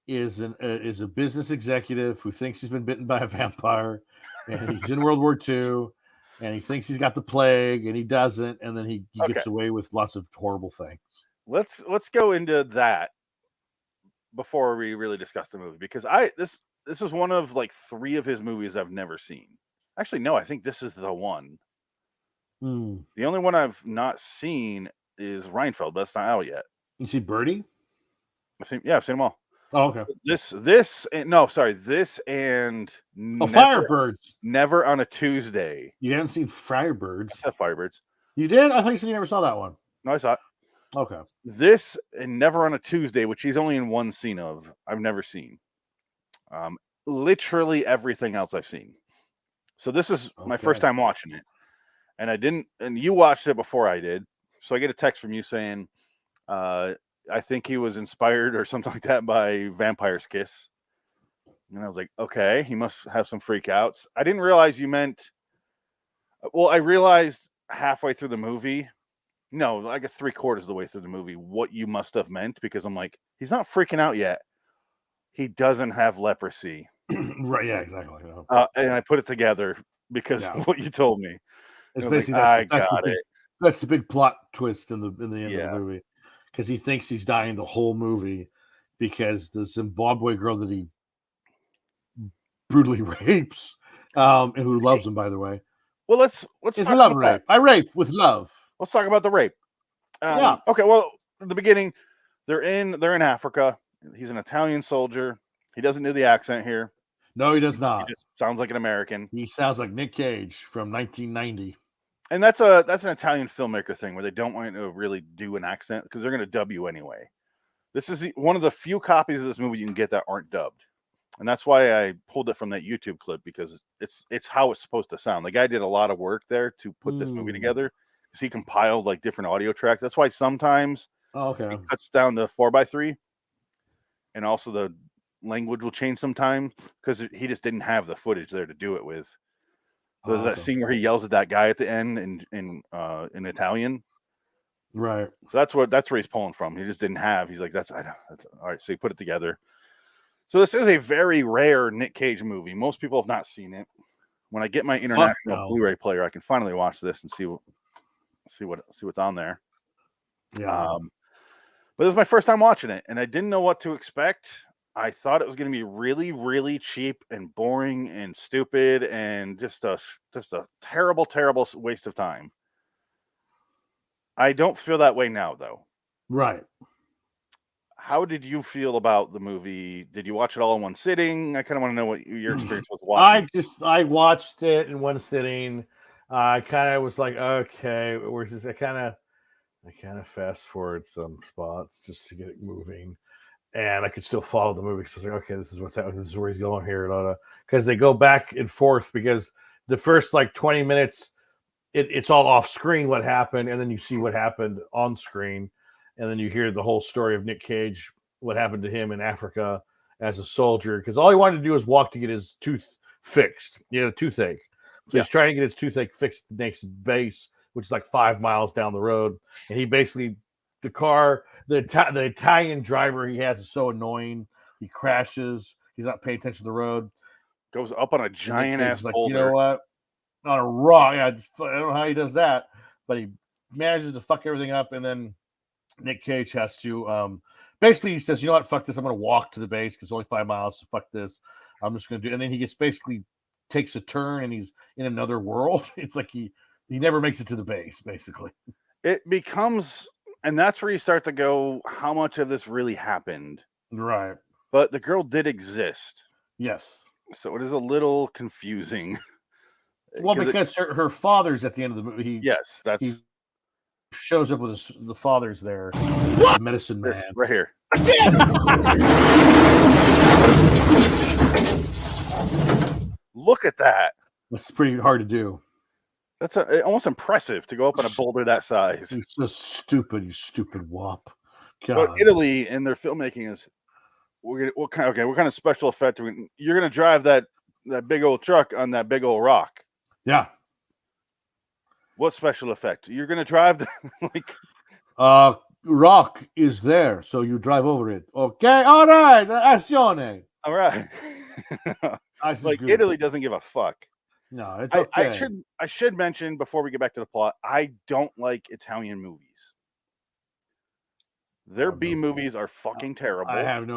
is a business executive who thinks he's been bitten by a vampire, and he's in World War II, and he thinks he's got the plague, and he doesn't, and then he gets away with lots of horrible things. Let's go into that before we really discuss the movie, because this is one of like 3 of his movies I've never seen. Actually, no, I think this is the one. The only one I've not seen is Reinfeld, but that's not out yet. You see Birdie? I've seen them all. Oh, okay. This and Firebirds. Never on a Tuesday. You haven't seen Firebirds? I said Firebirds. You did? I thought you said you never saw that one. No, I saw it. Okay. This and Never on a Tuesday, which he's only in one scene of, I've never seen. literally everything else I've seen. So this is my first time watching it, and you watched it before I did. So I get a text from you saying, I think he was inspired or something like that by Vampire's Kiss. And I was like, okay, he must have some freak outs. I didn't realize you meant, well, I realized halfway through the movie, no, like 3/4 of the way through the movie, what you must have meant, because I'm like, he's not freaking out yet. He doesn't have leprosy. Right, yeah, exactly. And I put it together because of what you told me. It's basically that's the big plot twist in the end of the movie, because he thinks he's dying the whole movie because the Zimbabwe girl that he brutally rapes, and who loves him, by the way. Well, let's it's a love rape. I rape with love. Let's talk about the rape. Okay. Well, at the beginning, they're in Africa. He's an Italian soldier. He doesn't do the accent here. No, he does not. He just sounds like an American. He sounds like Nick Cage from 1990. And that's an Italian filmmaker thing where they don't want to really do an accent because they're going to dub you anyway. This is one of the few copies of this movie you can get that aren't dubbed. And that's why I pulled it from that YouTube clip, because it's how it's supposed to sound. The guy did a lot of work there to put this movie together, because he compiled like different audio tracks. That's why sometimes he cuts down to 4:3, and also the language will change sometimes because he just didn't have the footage there to do it with. There's that scene where he yells at that guy at the end in Italian. Right. So that's where he's pulling from. He just didn't have. He's like, that's all right. So he put it together. So this is a very rare Nick Cage movie. Most people have not seen it. When I get my international Blu-ray player, I can finally watch this and see what's on there. Yeah. But this is my first time watching it, and I didn't know what to expect. I thought it was going to be really, really cheap and boring and stupid and just a terrible, terrible waste of time. I don't feel that way now, though. Right. How did you feel about the movie? Did you watch it all in one sitting? I kind of want to know what your experience was watching. I watched it in one sitting. I kind of was like, okay, where's this? I kind of fast forward some spots just to get it moving, and I could still follow the movie because I was like, okay, this is what's happening. This is where he's going here, because they go back and forth, because the first like 20 minutes, it's all off screen what happened, and then you see what happened on screen. And then you hear the whole story of Nick Cage, what happened to him in Africa as a soldier, because all he wanted to do was walk to get his tooth fixed. He had a toothache. So he's trying to get his toothache fixed at the next base, which is like 5 miles down the road. And he basically, the Italian driver he has is so annoying. He crashes. He's not paying attention to the road. Goes up on a giant ass boulder. You know what? On a rock. I don't know how he does that, but he manages to fuck everything up, and then Nick Cage has to basically, he says, you know what, fuck this, I'm going to walk to the base because it's only 5 miles, so fuck this, I'm just going to do it. And then he basically takes a turn and he's in another world. It's like he never makes it to the base, basically. It becomes, and that's where you start to go, how much of this really happened? Right. But the girl did exist. Yes. So it is a little confusing. Well, because her father's at the end of the movie. He shows up with the father's there, the medicine man. Right here. Look at that. That's pretty hard to do. That's almost impressive to go up on a boulder that size. He's so stupid, you stupid wop. God. But Italy and their filmmaking is, what kind of special effect you're going to drive that big old truck on that big old rock. Yeah. What special effect? You're going to drive rock is there, so you drive over it. Okay, all right, azione. All right. Italy doesn't give a fuck. No, it's okay. I should mention before we get back to the plot, I don't like Italian movies. Their B movies are fucking terrible. I have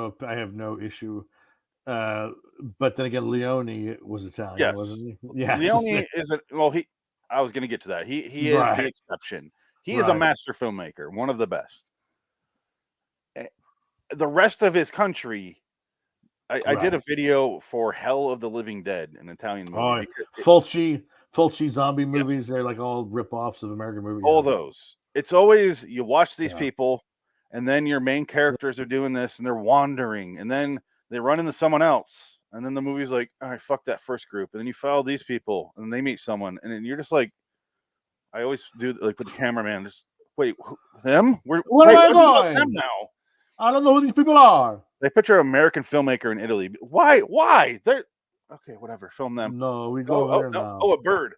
no issue. But then again, Leone was Italian, wasn't he? Yeah. Leone isn't. Well, I was going to get to that. He is the exception. He is a master filmmaker, one of the best. The rest of his country, I did a video for Hell of the Living Dead, an Italian movie. Fulci zombie movies, they're like all rip-offs of American movies. All those. It's always, you watch these people, and then your main characters are doing this, and they're wandering, and then they run into someone else, And then the movie's like, all right, fuck that first group. And then you follow these people and they meet someone. And then you're just like, I always do like with the cameraman, just wait, them? Where am I going? Them now? I don't know who these people are. They picture an American filmmaker in Italy. Why? They're okay, whatever. Film them. No, we go there now. Oh, a bird.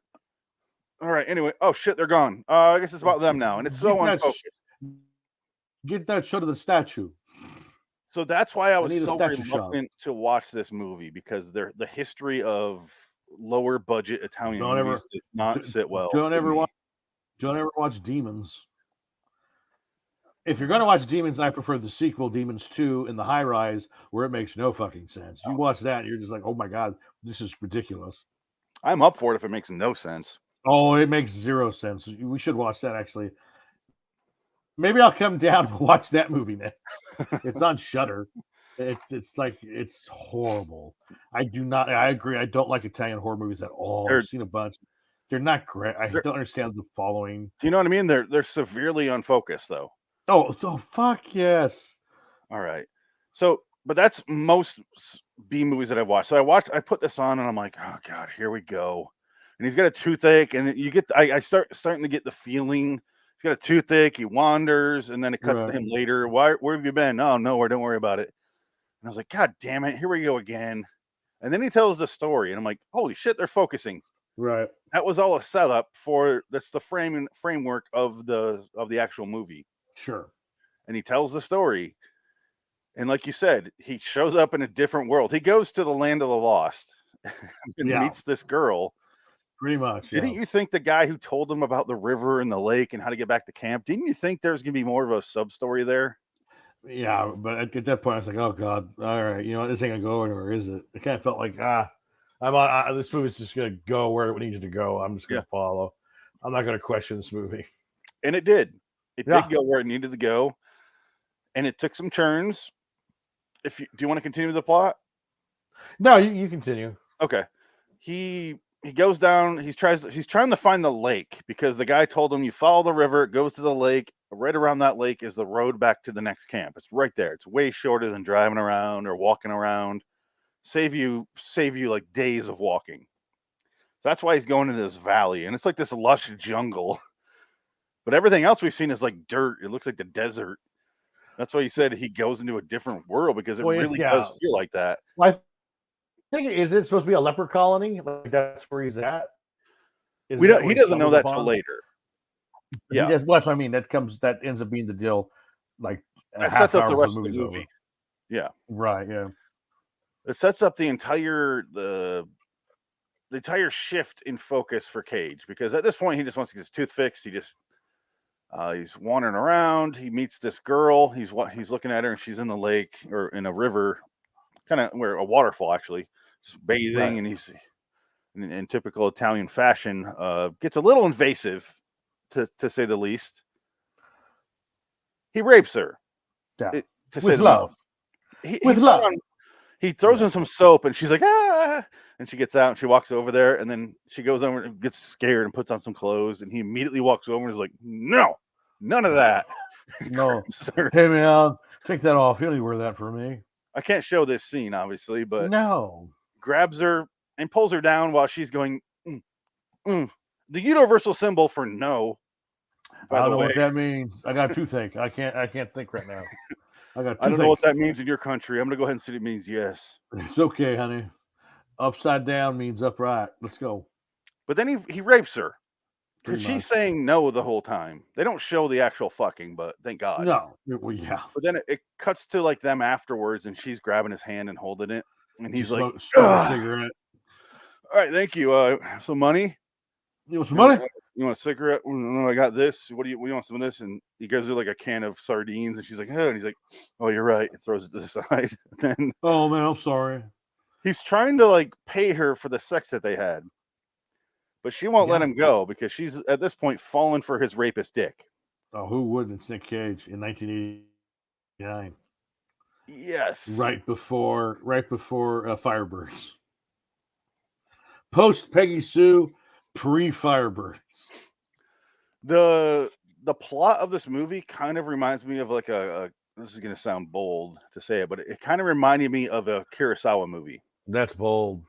All right. Anyway, oh shit, they're gone. I guess it's about them now, and it's so unfocused. Get that shot of the statue. So that's why I was so reluctant to watch this movie, because the history of lower budget Italian movies did not sit well. Don't ever watch Demons. If you're going to watch Demons, I prefer the sequel, Demons 2, in the high rise, where it makes no fucking sense. You watch that, you're just like, oh my God, this is ridiculous. I'm up for it if it makes no sense. Oh, it makes zero sense. We should watch that, actually. Maybe I'll come down and watch that movie next. It's on Shudder. It's horrible. I agree. I don't like Italian horror movies at all. I've seen a bunch. They're not great. I don't understand the following. Do you know what I mean? They're severely unfocused, though. Oh, fuck yes. All right. So, but that's most B movies that I've watched. So I put this on and I'm like, oh God, here we go. And he's got a toothache, and you get, I starting to get the feeling he's got a toothache. He wanders, and then it cuts to him later. Where have you been? Oh, nowhere. Don't worry about it. And I was like, God damn it, here we go again. And then he tells the story, and I'm like, holy shit, they're focusing. Right. That was all a setup for that's the framework of the actual movie. Sure. And he tells the story. And like you said, he shows up in a different world. He goes to the land of the lost and meets this girl. Pretty much. Didn't you think the guy who told him about the river and the lake and how to get back to camp, didn't you think there's going to be more of a sub story there? Yeah, but at that point, I was like, oh God, all right, you know, this ain't going to go anywhere, is it? It kind of felt like, this movie's just going to go where it needs to go. I'm just going to follow. I'm not going to question this movie. And it did. It did go where it needed to go. And it took some turns. Do you want to continue the plot? No, you continue. Okay. He goes down. He's trying to find the lake, because the guy told him you follow the river, it goes to the lake. Right around that lake is the road back to the next camp. It's right there. It's way shorter than driving around or walking around. Save you like days of walking. So that's why he's going into this valley, and it's like this lush jungle. But everything else we've seen is like dirt. It looks like the desert. That's why he said he goes into a different world, because it really does feel like that. Well, I think, is it supposed to be a leper colony? Like that's where he's at? He doesn't know that till later. Yeah, that's what I mean. That ends up being the deal. Like that sets up the rest of the movie. Over. Yeah, right. Yeah, it sets up the entire shift in focus for Cage, because at this point he just wants to get his tooth fixed. He's wandering around. He meets this girl. He's looking at her, and she's in the lake or in a river, kind of where a waterfall actually, just bathing. Right. And he's in typical Italian fashion, gets a little invasive, to say the least. He rapes her. Yeah, with love. With love. He throws in some soap, and she's like, ah. And she gets out, and she walks over there, and then she goes over and gets scared and puts on some clothes, and he immediately walks over and is like, no, none of that. No. Hey, man, take that off. You don't need to wear that for me. I can't show this scene, obviously, but no. Grabs her and pulls her down while she's going, the universal symbol for no. I don't know what that means. I got a toothache. I can't think right now. I don't know what that means in your country. I'm going to go ahead and say it means yes. It's okay, honey. Upside down means upright. Let's go. But then he rapes her, because she's saying no the whole time. They don't show the actual fucking, but thank God. No. Well, yeah. But then it cuts to like them afterwards, and she's grabbing his hand and holding it. And he's like, smoke a cigarette. All right, thank you. Some money? You want some money? You want a cigarette? No, I got this. What do you want some of this? And he gives her like a can of sardines, and she's like, oh, and he's like, oh, you're right. He throws it to the side. And then, oh man, I'm sorry. He's trying to like pay her for the sex that they had, but she won't let him go, because she's at this point fallen for his rapist dick. Oh, who wouldn't? It's Nick Cage in 1989. Yes, right before Firebirds. Post Peggy Sue, pre Firebirds. The plot of this movie kind of reminds me of like a this is going to sound bold to say it, but it kind of reminded me of a Kurosawa movie. That's bold.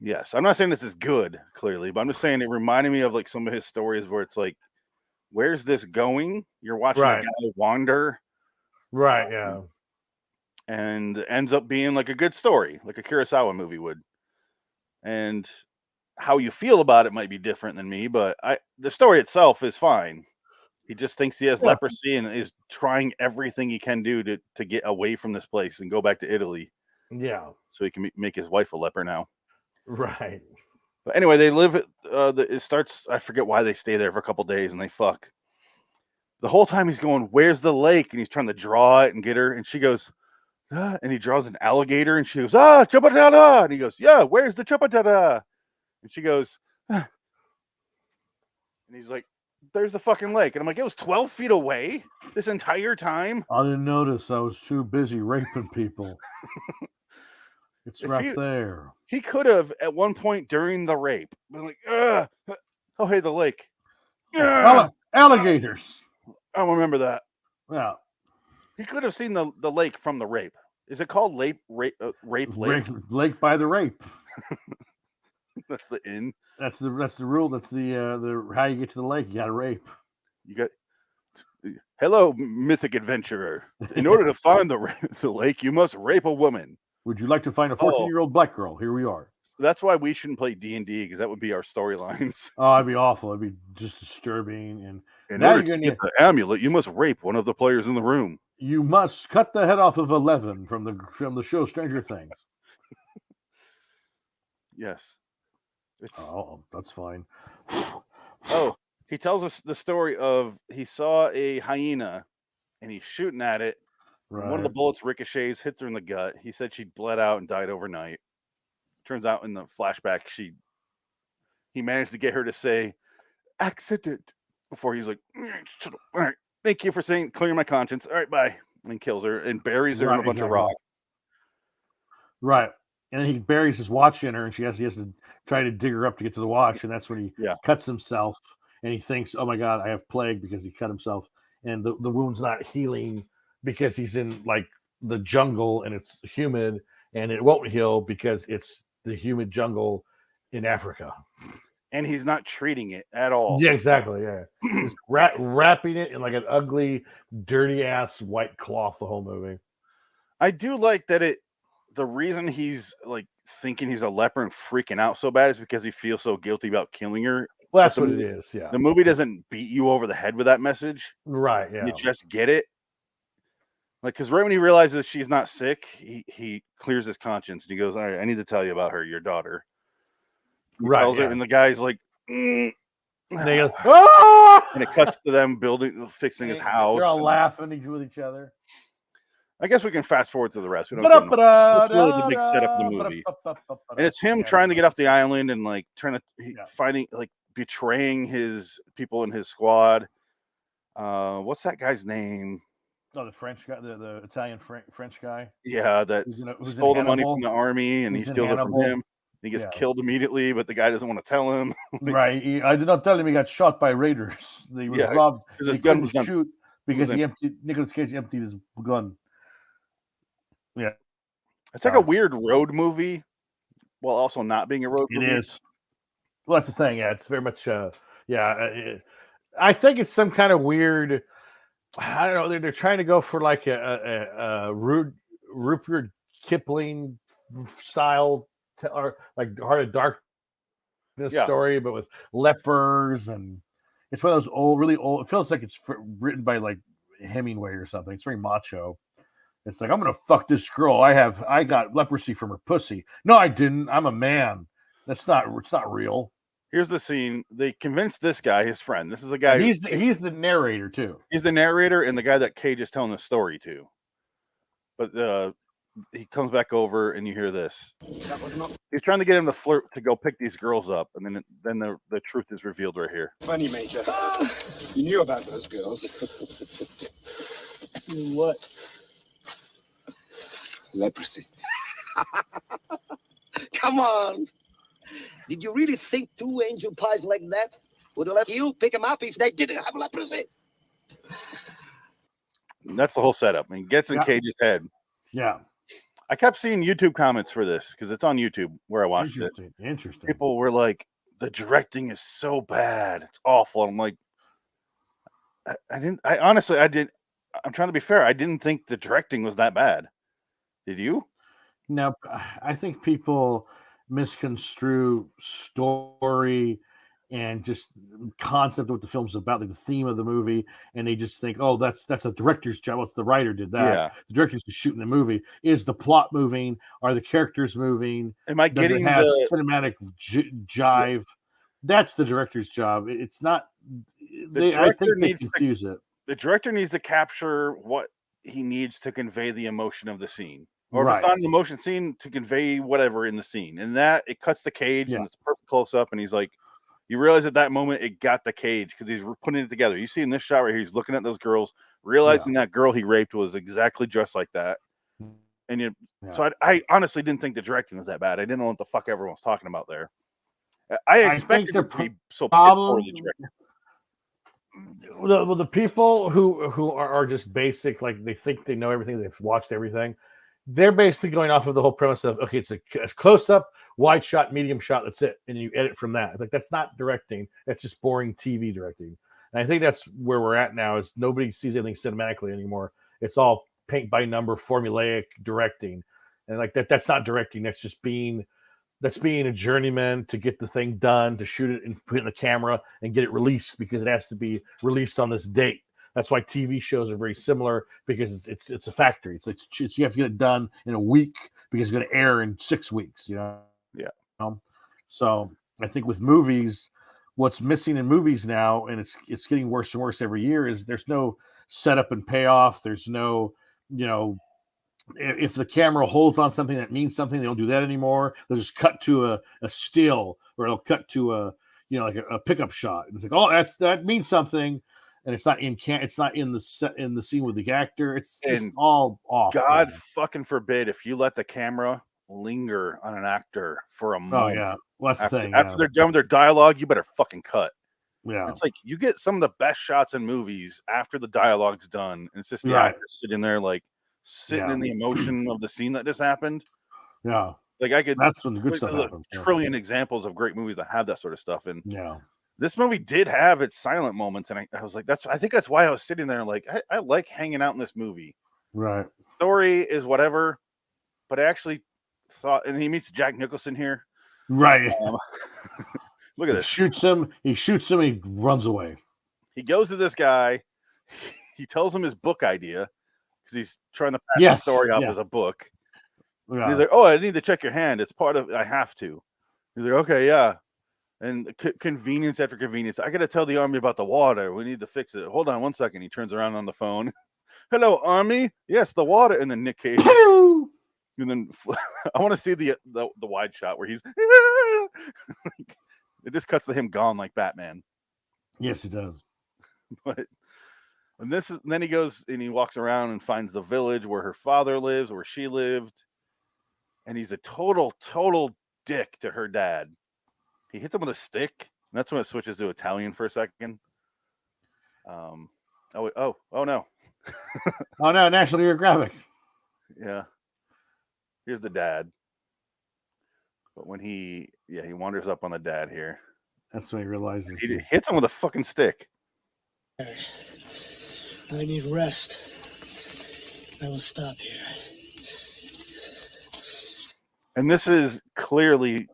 Yes, I'm not saying this is good, clearly, but I'm just saying it reminded me of like some of his stories where it's like, where's this going? You're watching a guy wander. Right, yeah. And it ends up being like a good story, like a Kurosawa movie would. And how you feel about it might be different than me, but the story itself is fine. He just thinks he has leprosy and is trying everything he can do to get away from this place and go back to Italy. Yeah. So he can make his wife a leper now. Right. But anyway, they live it starts, I forget why they stay there for a couple days and they fuck. The whole time he's going, where's the lake? And he's trying to draw it and get her. And she goes, ah, and he draws an alligator and she goes, ah, chapatata. And he goes, yeah, where's the chapatata? And she goes, ah. And he's like, there's the fucking lake. And I'm like, it was 12 feet away this entire time. I didn't notice. I was too busy raping people. It's right there. He could have at one point during the rape been like, oh, hey, the lake. Alligators. I remember that. Yeah. He could have seen the lake from the rape. Is it called rape lake? Lake by the rape. That's the inn. That's the rule. That's the how you get to the lake. You got to rape. Hello, mythic adventurer. In order to find the lake, you must rape a woman. Would you like to find a 14-year-old black girl? Here we are. That's why we shouldn't play D&D, because that would be our storylines. Oh, it'd be awful. It'd be just disturbing. And in order to get the amulet, you must rape one of the players in the room. You must cut the head off of 11 from the show Stranger Things. Yes. That's fine. He tells us the story of he saw a hyena and he's shooting at it. Right. One of the bullets ricochets, hits her in the gut. He said she bled out and died overnight. Turns out in the flashback, he managed to get her to say accident before he's like, all right, thank you for clearing my conscience. All right, bye. And kills her and buries her in a bunch of rock. Right. And then he buries his watch in her, and he has to try to dig her up to get to the watch, and that's when he cuts himself, and he thinks, oh my God, I have plague because he cut himself, and the wound's not healing because he's in like the jungle and it's humid, and it won't heal because it's the humid jungle in Africa. And he's not treating it at all. Yeah, exactly. Yeah. He's wrapping it in like an ugly, dirty ass white cloth the whole movie. I do like that the reason he's like thinking he's a leper and freaking out so bad is because he feels so guilty about killing her. Well, that's what it is. Yeah. The movie doesn't beat you over the head with that message. Right. Yeah. You just get it. Like, because right when he realizes she's not sick, he clears his conscience and he goes, all right, I need to tell you about her, your daughter. He tells her, and the guy's like, and they go, ah! And it cuts to them fixing his house. They're all laughing with each other. I guess we can fast forward to the rest. We don't. That's really the big setup of the movie, and it's him trying to get off the island and like finding like betraying his people in his squad. What's that guy's name? Oh, the French guy, the Italian French guy. Yeah, that stole the money from the army, and he steals it from him. He gets killed immediately, but the guy doesn't want to tell him. Right. I did not tell him he got shot by raiders. He was robbed. His gun was shoot because Nicolas Cage emptied his gun. Yeah. It's like a weird road movie while also not being a road movie. It is. Well, that's the thing. Yeah, it's very much, I think it's some kind of weird, I don't know, they're trying to go for like a Rupert Kipling style or like Heart of Darkness story, but with lepers, and it's one of those really old. It feels like it's written by like Hemingway or something. It's very macho. It's like, I'm gonna fuck this girl. I got leprosy from her pussy. No, I didn't. I'm a man. It's not real. Here's the scene. They convinced this guy, his friend. This is a guy. He's the narrator too. He's the narrator and the guy that Cage is telling the story to. But he comes back over and you hear this. He's trying to get him to flirt to go pick these girls up, and then the truth is revealed right here. Funny, Major. You knew about those girls. What? Leprosy. Come on. Did you really think two angel pies like that would have let you pick them up if they didn't have leprosy? And that's the whole setup. I mean, gets in Cage's head. Yeah. I kept seeing YouTube comments for this because it's on YouTube where I watched it. Interesting. People were like, "The directing is so bad; it's awful." I'm like, I didn't. I honestly, I did. I'm trying to be fair. I didn't think the directing was that bad. Did you? No, I think people misconstrue story and just concept of what the film's about, like the theme of the movie, and they just think, "Oh, that's a director's job. What's the writer did that? Yeah. The director's just shooting the movie. Is the plot moving? Are the characters moving? Am I Does getting it have the cinematic jive? That's the director's job. It's not. I think they confuse it. The director needs to capture what he needs to convey the emotion of the scene. Or if Right. it's not an emotion scene, to convey whatever in the scene. And that it cuts the cage and it's perfect close up. And he's like, you realize at that moment it got the cage because he's putting it together. You see in this shot right here, he's looking at those girls, realizing that girl he raped was exactly dressed like that. And so I honestly didn't think the directing was that bad. I didn't know what the fuck everyone was talking about there. I expected it to be so poorly directed. Well, the people who are just basic, like they think they know everything, they've watched everything. They're basically going off of the whole premise of, okay, it's a close up, wide shot, medium shot. That's it, and you edit from that. It's like that's not directing. That's just boring TV directing. And I think that's where we're at now. Is nobody sees anything cinematically anymore. It's all paint by number, formulaic directing, and like that. That's not directing. That's just being a journeyman to get the thing done, to shoot it and put it in the camera and get it released because it has to be released on this date. That's why TV shows are very similar because it's a factory. It's you have to get it done in a week because it's going to air in 6 weeks. Yeah. So I think with movies, what's missing in movies now, and it's getting worse and worse every year, is there's no setup and payoff. There's no, if the camera holds on something that means something, they don't do that anymore. They'll just cut to a still, or they'll cut to a pickup shot. And it's like, oh, that means something. And it's not it's not in the scene with the actor. It's just all off. God fucking forbid if you let the camera linger on an actor for a moment. Oh yeah, well, that's the thing. After they're done with their dialogue, you better fucking cut. Yeah, it's like you get some of the best shots in movies after the dialogue's done. And it's just the actor sitting there like sitting in the emotion of the scene that just happened. Yeah, like I could. That's when the good stuff happens. A trillion examples of great movies that have that sort of stuff. And this movie did have its silent moments, and I was like, I think that's why I was sitting there and like, I like hanging out in this movie. Right. Story is whatever, but I actually thought, and he meets Jack Nicholson here. Right. Look at this. He shoots him. He runs away. He goes to this guy. He tells him his book idea because he's trying to pass the story off as a book. Yeah. He's like, "Oh, I need to check your hand. It's part of. I have to." He's like, "Okay, yeah." And convenience after convenience. I got to tell the army about the water. We need to fix it. Hold on 1 second. He turns around on the phone. Hello, army. Yes, the water. And then Nick Cage. And then I want to see the wide shot where he's. It just cuts to him gone like Batman. Yes, it does. But then he goes and he walks around and finds the village where her father lives, where she lived, and he's a total dick to her dad. He hits him with a stick, and that's when it switches to Italian for a second. Oh no. Oh no, National Geographic. Yeah. Here's the dad. But when he wanders up on the dad here. That's when he realizes he hits him with a fucking stick. I need rest. I will stop here. And this is clearly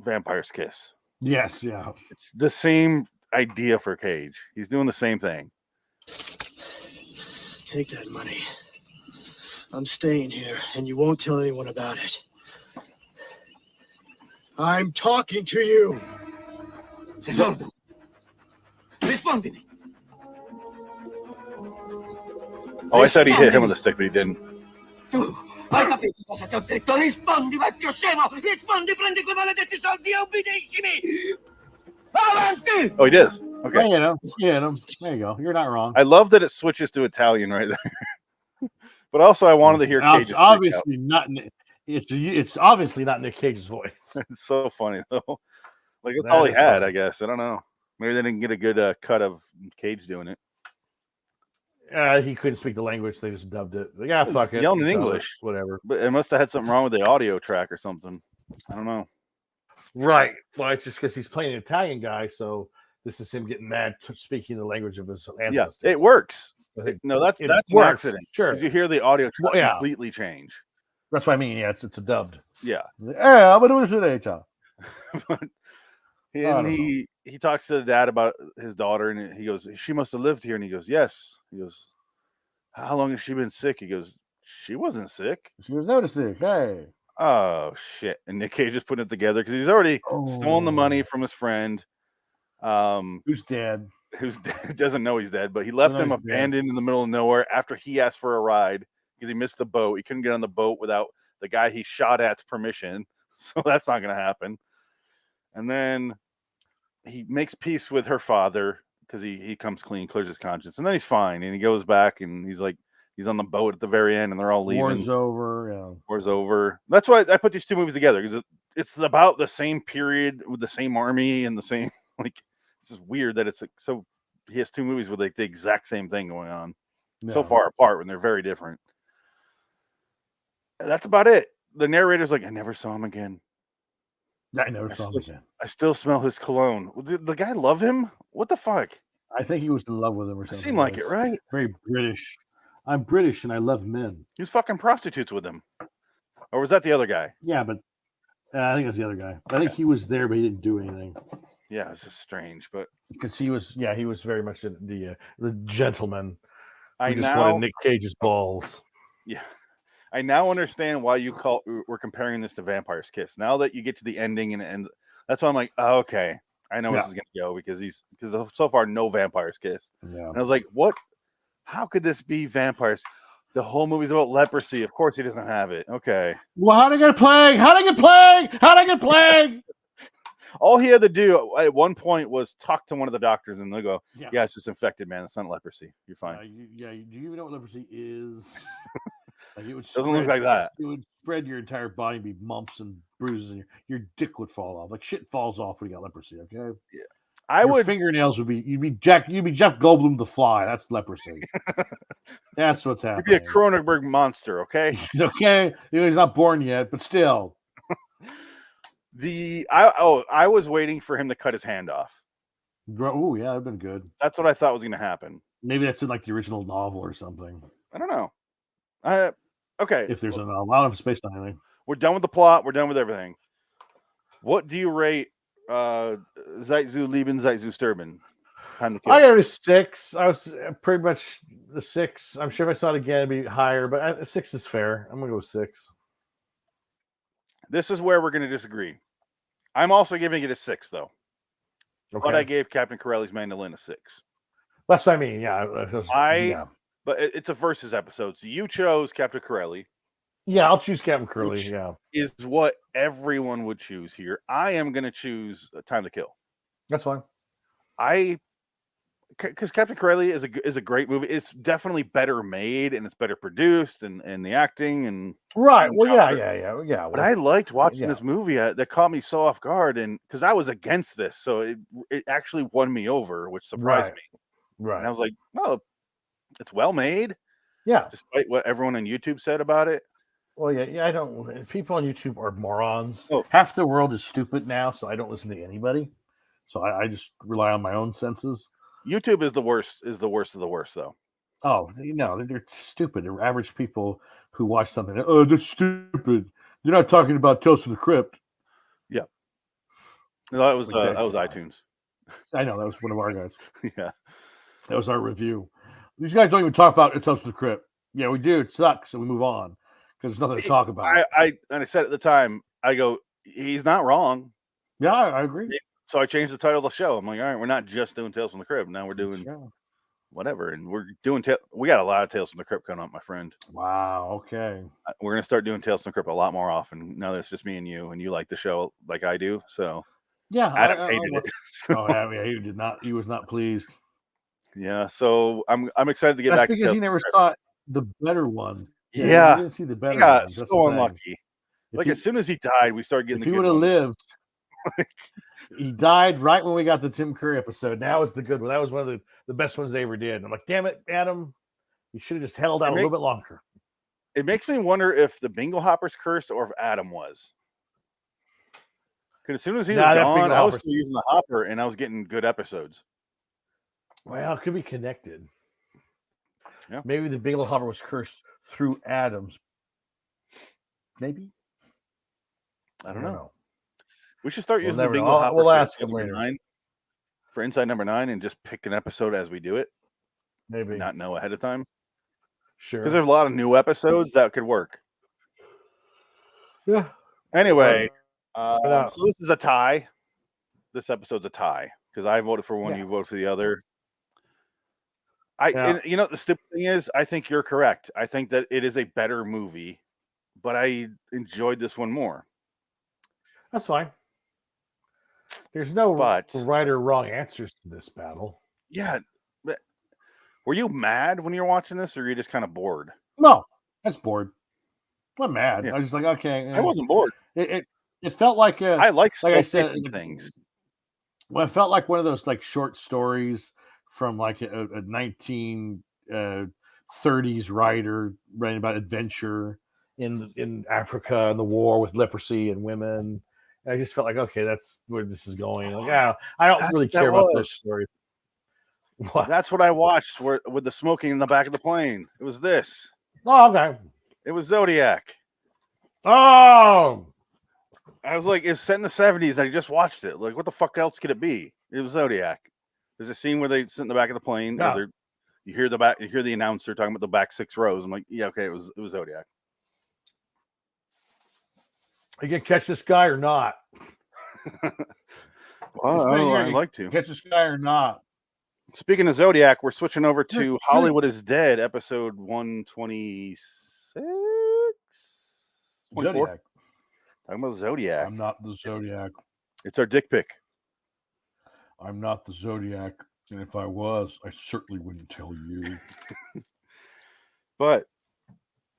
Vampire's Kiss. Yes, yeah. It's the same idea for Cage. He's doing the same thing. Take that money. I'm staying here, and you won't tell anyone about it. I'm talking to you. Sei sordo? Rispondimi. Oh, I said he hit him with a stick, but he didn't. Tu hai capito cosa ti ho detto? Rispondi, vecchio scemo! Rispondi, prendi quei maledetti soldi e obbediscimi! Avanti! Oh, he does. Okay. Yeah, there you go. You're not wrong. I love that it switches to Italian right there. But also, I wanted to hear Cage. Obviously not. It's obviously not Nick Cage's voice. It's so funny though. Like that's all he had, I guess. I don't know. Maybe they didn't get a good cut of Cage doing it. He couldn't speak the language. They just dubbed it. Like, yeah, fuck it. Yelling in Dub it, English, whatever. but it must have had something wrong with the audio track or something. I don't know. Right. Well, it's just because he's playing an Italian guy, so this is him getting mad speaking the language of his ancestors. Yeah, it works. No, that's an accident. Sure. Because you hear the audio track completely change. That's what I mean. Yeah, it's a dubbed. Yeah. Yeah, but it was today, And he talks to the dad about his daughter, and he goes, "She must have lived here." And he goes, "Yes." He goes, "How long has she been sick?" He goes, "She wasn't sick. She was never sick. Hey." Oh shit! And Nick Cage just putting it together because he's already stolen the money from his friend, who's dead. Who's doesn't know he's dead, but he left him abandoned in the middle of nowhere after he asked for a ride because he missed the boat. He couldn't get on the boat without the guy he shot at's permission, so that's not going to happen. And then he makes peace with her father because he comes clean, clears his conscience, and then he's fine. And he goes back and he's like, he's on the boat at the very end, and they're all leaving. War's over. Yeah. War's over. That's why I put these two movies together because it's about the same period with the same army and the same like. This is weird that it's like, so he has two movies with like the exact same thing going on, so far apart when they're very different. That's about it. The narrator's like, I never saw him again. I never saw him again. I still smell his cologne. Did the guy love him? What the fuck? I think he was in love with him or something. Seemed like it, right? Very British. I'm British and I love men. He was fucking prostitutes with him. Or was that the other guy? Yeah, but I think it was the other guy. I think he was there, but he didn't do anything. Yeah, it's just strange, but because he was very much the gentleman. I just wanted Nick Cage's balls. Yeah. I now understand why we're comparing this to Vampire's Kiss. Now that you get to the ending and that's why I'm like, oh, okay, I know this is gonna go because so far no Vampire's Kiss. Yeah. And I was like, what? How could this be vampires? The whole movie's about leprosy. Of course he doesn't have it. Okay. Well, how'd I get plague? How'd I get plague? How'd I get plague? All he had to do at one point was talk to one of the doctors, and they go, "Yeah, it's just infected, man. It's not leprosy. You're fine." Do you even know what leprosy is? Like it would doesn't look like that. It would spread your entire body, be bumps and bruises, and your dick would fall off. Like shit falls off when you got leprosy. Okay. Yeah, your fingernails would be. You'd be Jeff Goldblum the Fly. That's leprosy. That's what's happening. You'd be a Cronenberg monster. Okay. Okay. He's not born yet, but still. I was waiting for him to cut his hand off. Oh yeah, that'd been good. That's what I thought was going to happen. Maybe that's in like the original novel or something. I don't know. Okay. If there's a novel, I don't know if it's based on anything. We're done with the plot. We're done with everything. What do you rate Zeit zu Lieben, Zeit zu Sterben? Time to Kill. I got a 6. I was pretty much the 6. I'm sure if I saw it again, it'd be higher, but 6 is fair. I'm gonna go 6. This is where we're going to disagree. I'm also giving it a 6, though. Okay. But I gave Captain Corelli's Mandolin a 6. That's what I mean. Yeah. But it's a versus episode. So you chose Captain Corelli. Yeah, I'll choose Captain Corelli. Yeah. Is what everyone would choose here. I am going to choose Time to Kill. That's fine. Because Captain Corelli is a great movie. It's definitely better made and it's better produced and the acting and right. Well, yeah. But I liked watching this movie. That caught me so off guard, and because I was against this, so it actually won me over, which surprised me. Right. And I was like, "Oh, it's well made." Yeah. Despite what everyone on YouTube said about it. Well, yeah. I don't. People on YouTube are morons. Oh. Half the world is stupid now, so I don't listen to anybody. So I just rely on my own senses. YouTube is the worst. Is the worst of the worst, though. Oh, they're stupid. They're average people who watch something. Oh, they're stupid. They're not talking about Tales from the Crypt. Yeah, no, that was iTunes. I know that was one of our guys. Yeah, that was our review. These guys don't even talk about Tales from the Crypt. Yeah, we do. It sucks, and we move on because there's nothing to talk about. I said at the time, I go, he's not wrong. Yeah, I agree. So I changed the title of the show. I'm like, all right, we're not just doing Tales from the Crypt. Now we're doing whatever. And we're doing, we got a lot of Tales from the Crypt coming up, my friend. Wow. Okay. We're going to start doing Tales from the Crypt a lot more often. Now that it's just me and you like the show like I do. So yeah, Adam hated it. So. Oh, yeah, he did not. He was not pleased. Yeah. So I'm excited to get back because to he never saw the better ones. Yeah. He didn't see the better ones. That's so unlucky. Like as soon as he died, we started getting if he would have lived. He died right when we got the Tim Curry episode. Now it's the good one. That was one of the best ones they ever did. And I'm like, damn it, Adam. You should have just held out a little bit longer. It makes me wonder if the Bingo Hopper's cursed or if Adam was. Because as soon as he was gone, I was still using the hopper and I was getting good episodes. Well, it could be connected. Yeah. Maybe the Bingo Hopper was cursed through Adams. Maybe. I don't know. We should start using the Bingo Hopper. We'll ask him later. For Inside Number 9 and just pick an episode as we do it. Maybe. Not know ahead of time. Sure. Because there's a lot of new episodes that could work. Yeah. Anyway, so this is a tie. This episode's a tie. Because I voted for one, you voted for the other. And, you know, the stupid thing is, I think you're correct. I think that it is a better movie, but I enjoyed this one more. That's fine. There's no right or wrong answers to this battle. Yeah. But were you mad when you were watching this, or were you just kind of bored? No, I was bored. I'm mad. Yeah. I was just like, okay. I wasn't bored. It felt like I like I said things. Well, it felt like one of those like short stories from like a 1930s writer writing about adventure in Africa and the war with leprosy and women. And I just felt like, okay, that's where this is going. Like, I don't really care about those stories. What? That's what I watched with the smoking in the back of the plane. It was this. Oh, okay. It was Zodiac. Oh, I was like, it's set in the 70s, and I just watched it. Like, what the fuck else could it be? It was Zodiac. There's a scene where they sit in the back of the plane. Yeah. You hear the announcer talking about the back 6 rows. I'm like, yeah, okay, it was Zodiac. Are you gonna catch this guy or not? Well, I'd like to catch this guy or not. Speaking of Zodiac, we're switching over to Hollywood is Dead, episode 126. Zodiac. Talking about Zodiac. I'm not the Zodiac. It's our dick pic. I'm not the Zodiac, and if I was, I certainly wouldn't tell you. But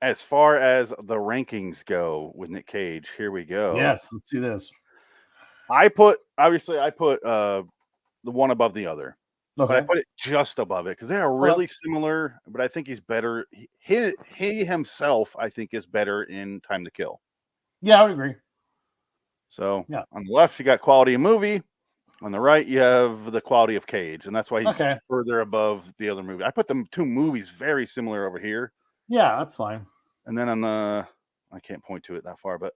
as far as the rankings go with Nick Cage, here we go. Yes, let's see this. I put the one above the other. Okay. But I put it just above it because they are really similar, but I think he's better. He himself, I think, is better in Time to Kill. Yeah, I would agree. So on the left, you got quality of movie. On the right, you have the quality of Cage, and that's why he's further above the other movie. I put the two movies very similar over here. Yeah, that's fine. And then on the, I can't point to it that far, but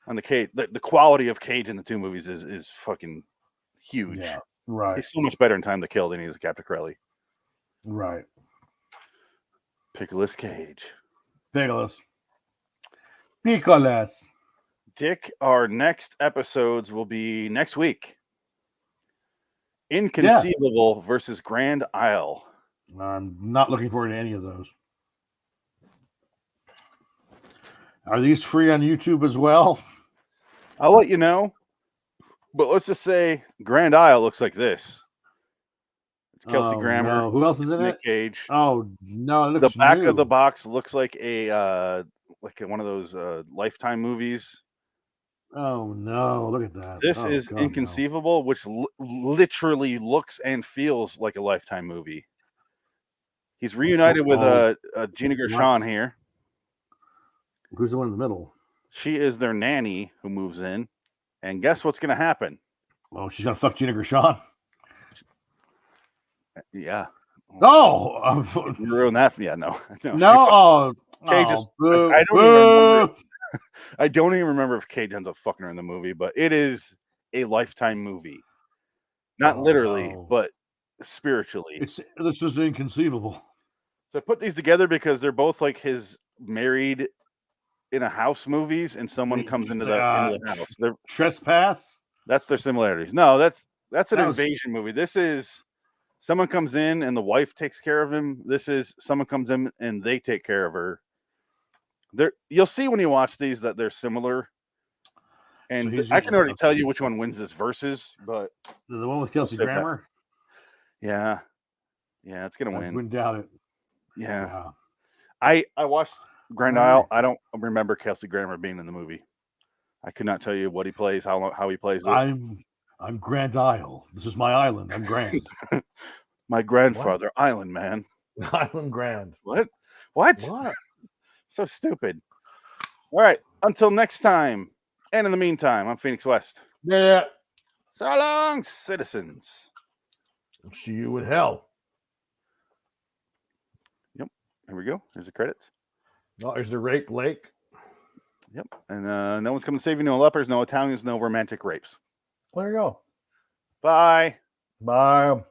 on the Cage, the quality of Cage in the two movies is fucking huge. Yeah, right. He's so much better in Time to Kill than he is Captain Corelli. Right. Pickles Cage. Pickles. Dick, our next episodes will be next week. Inconceivable versus Grand Isle. I'm not looking forward to any of those. Are these free on YouTube as well? I'll let you know. But let's just say Grand Isle looks like this. It's Kelsey Grammer. No. Who else is in Nick it? Cage. Oh no! It looks the back new. of the box looks like one of those Lifetime movies. Oh no! Look at that. This is God, Inconceivable, which literally looks and feels like a Lifetime movie. He's reunited with Gina Gershon here. Who's the one in the middle? She is their nanny who moves in. And guess what's going to happen? Oh, she's going to fuck Gina Gershon? Yeah. Oh! You ruined that. Yeah, no. No. Cage is, I don't even remember if Cage ends up fucking her in the movie, but it is a Lifetime movie. Not literally, but spiritually. This is inconceivable. So I put these together because they're both like his married in a house movies, and someone comes into the house. They're Trespass. That's their similarities. No, that's an invasion movie. This is someone comes in and the wife takes care of him. This is someone comes in and they take care of her. You'll see when you watch these that they're similar. And I can already tell you which one wins this versus, but the one with Kelsey Grammer. Yeah, it's gonna win. I wouldn't doubt it. Yeah, wow. I watched Grand Isle. I don't remember Kelsey Grammer being in the movie. I could not tell you what he plays, how he plays it. I'm Grand Isle. This is my island. I'm Grand. My grandfather, Island Man. Island Grand. What? What? What? So stupid. All right. Until next time. And in the meantime, I'm Phoenix West. Yeah. So long, citizens. See you in hell. Yep. Here we go. Here's the credits. Oh, there's the rape lake. Yep. And no one's coming to save you. No lepers, no Italians, no romantic rapes. There you go. Bye. Bye.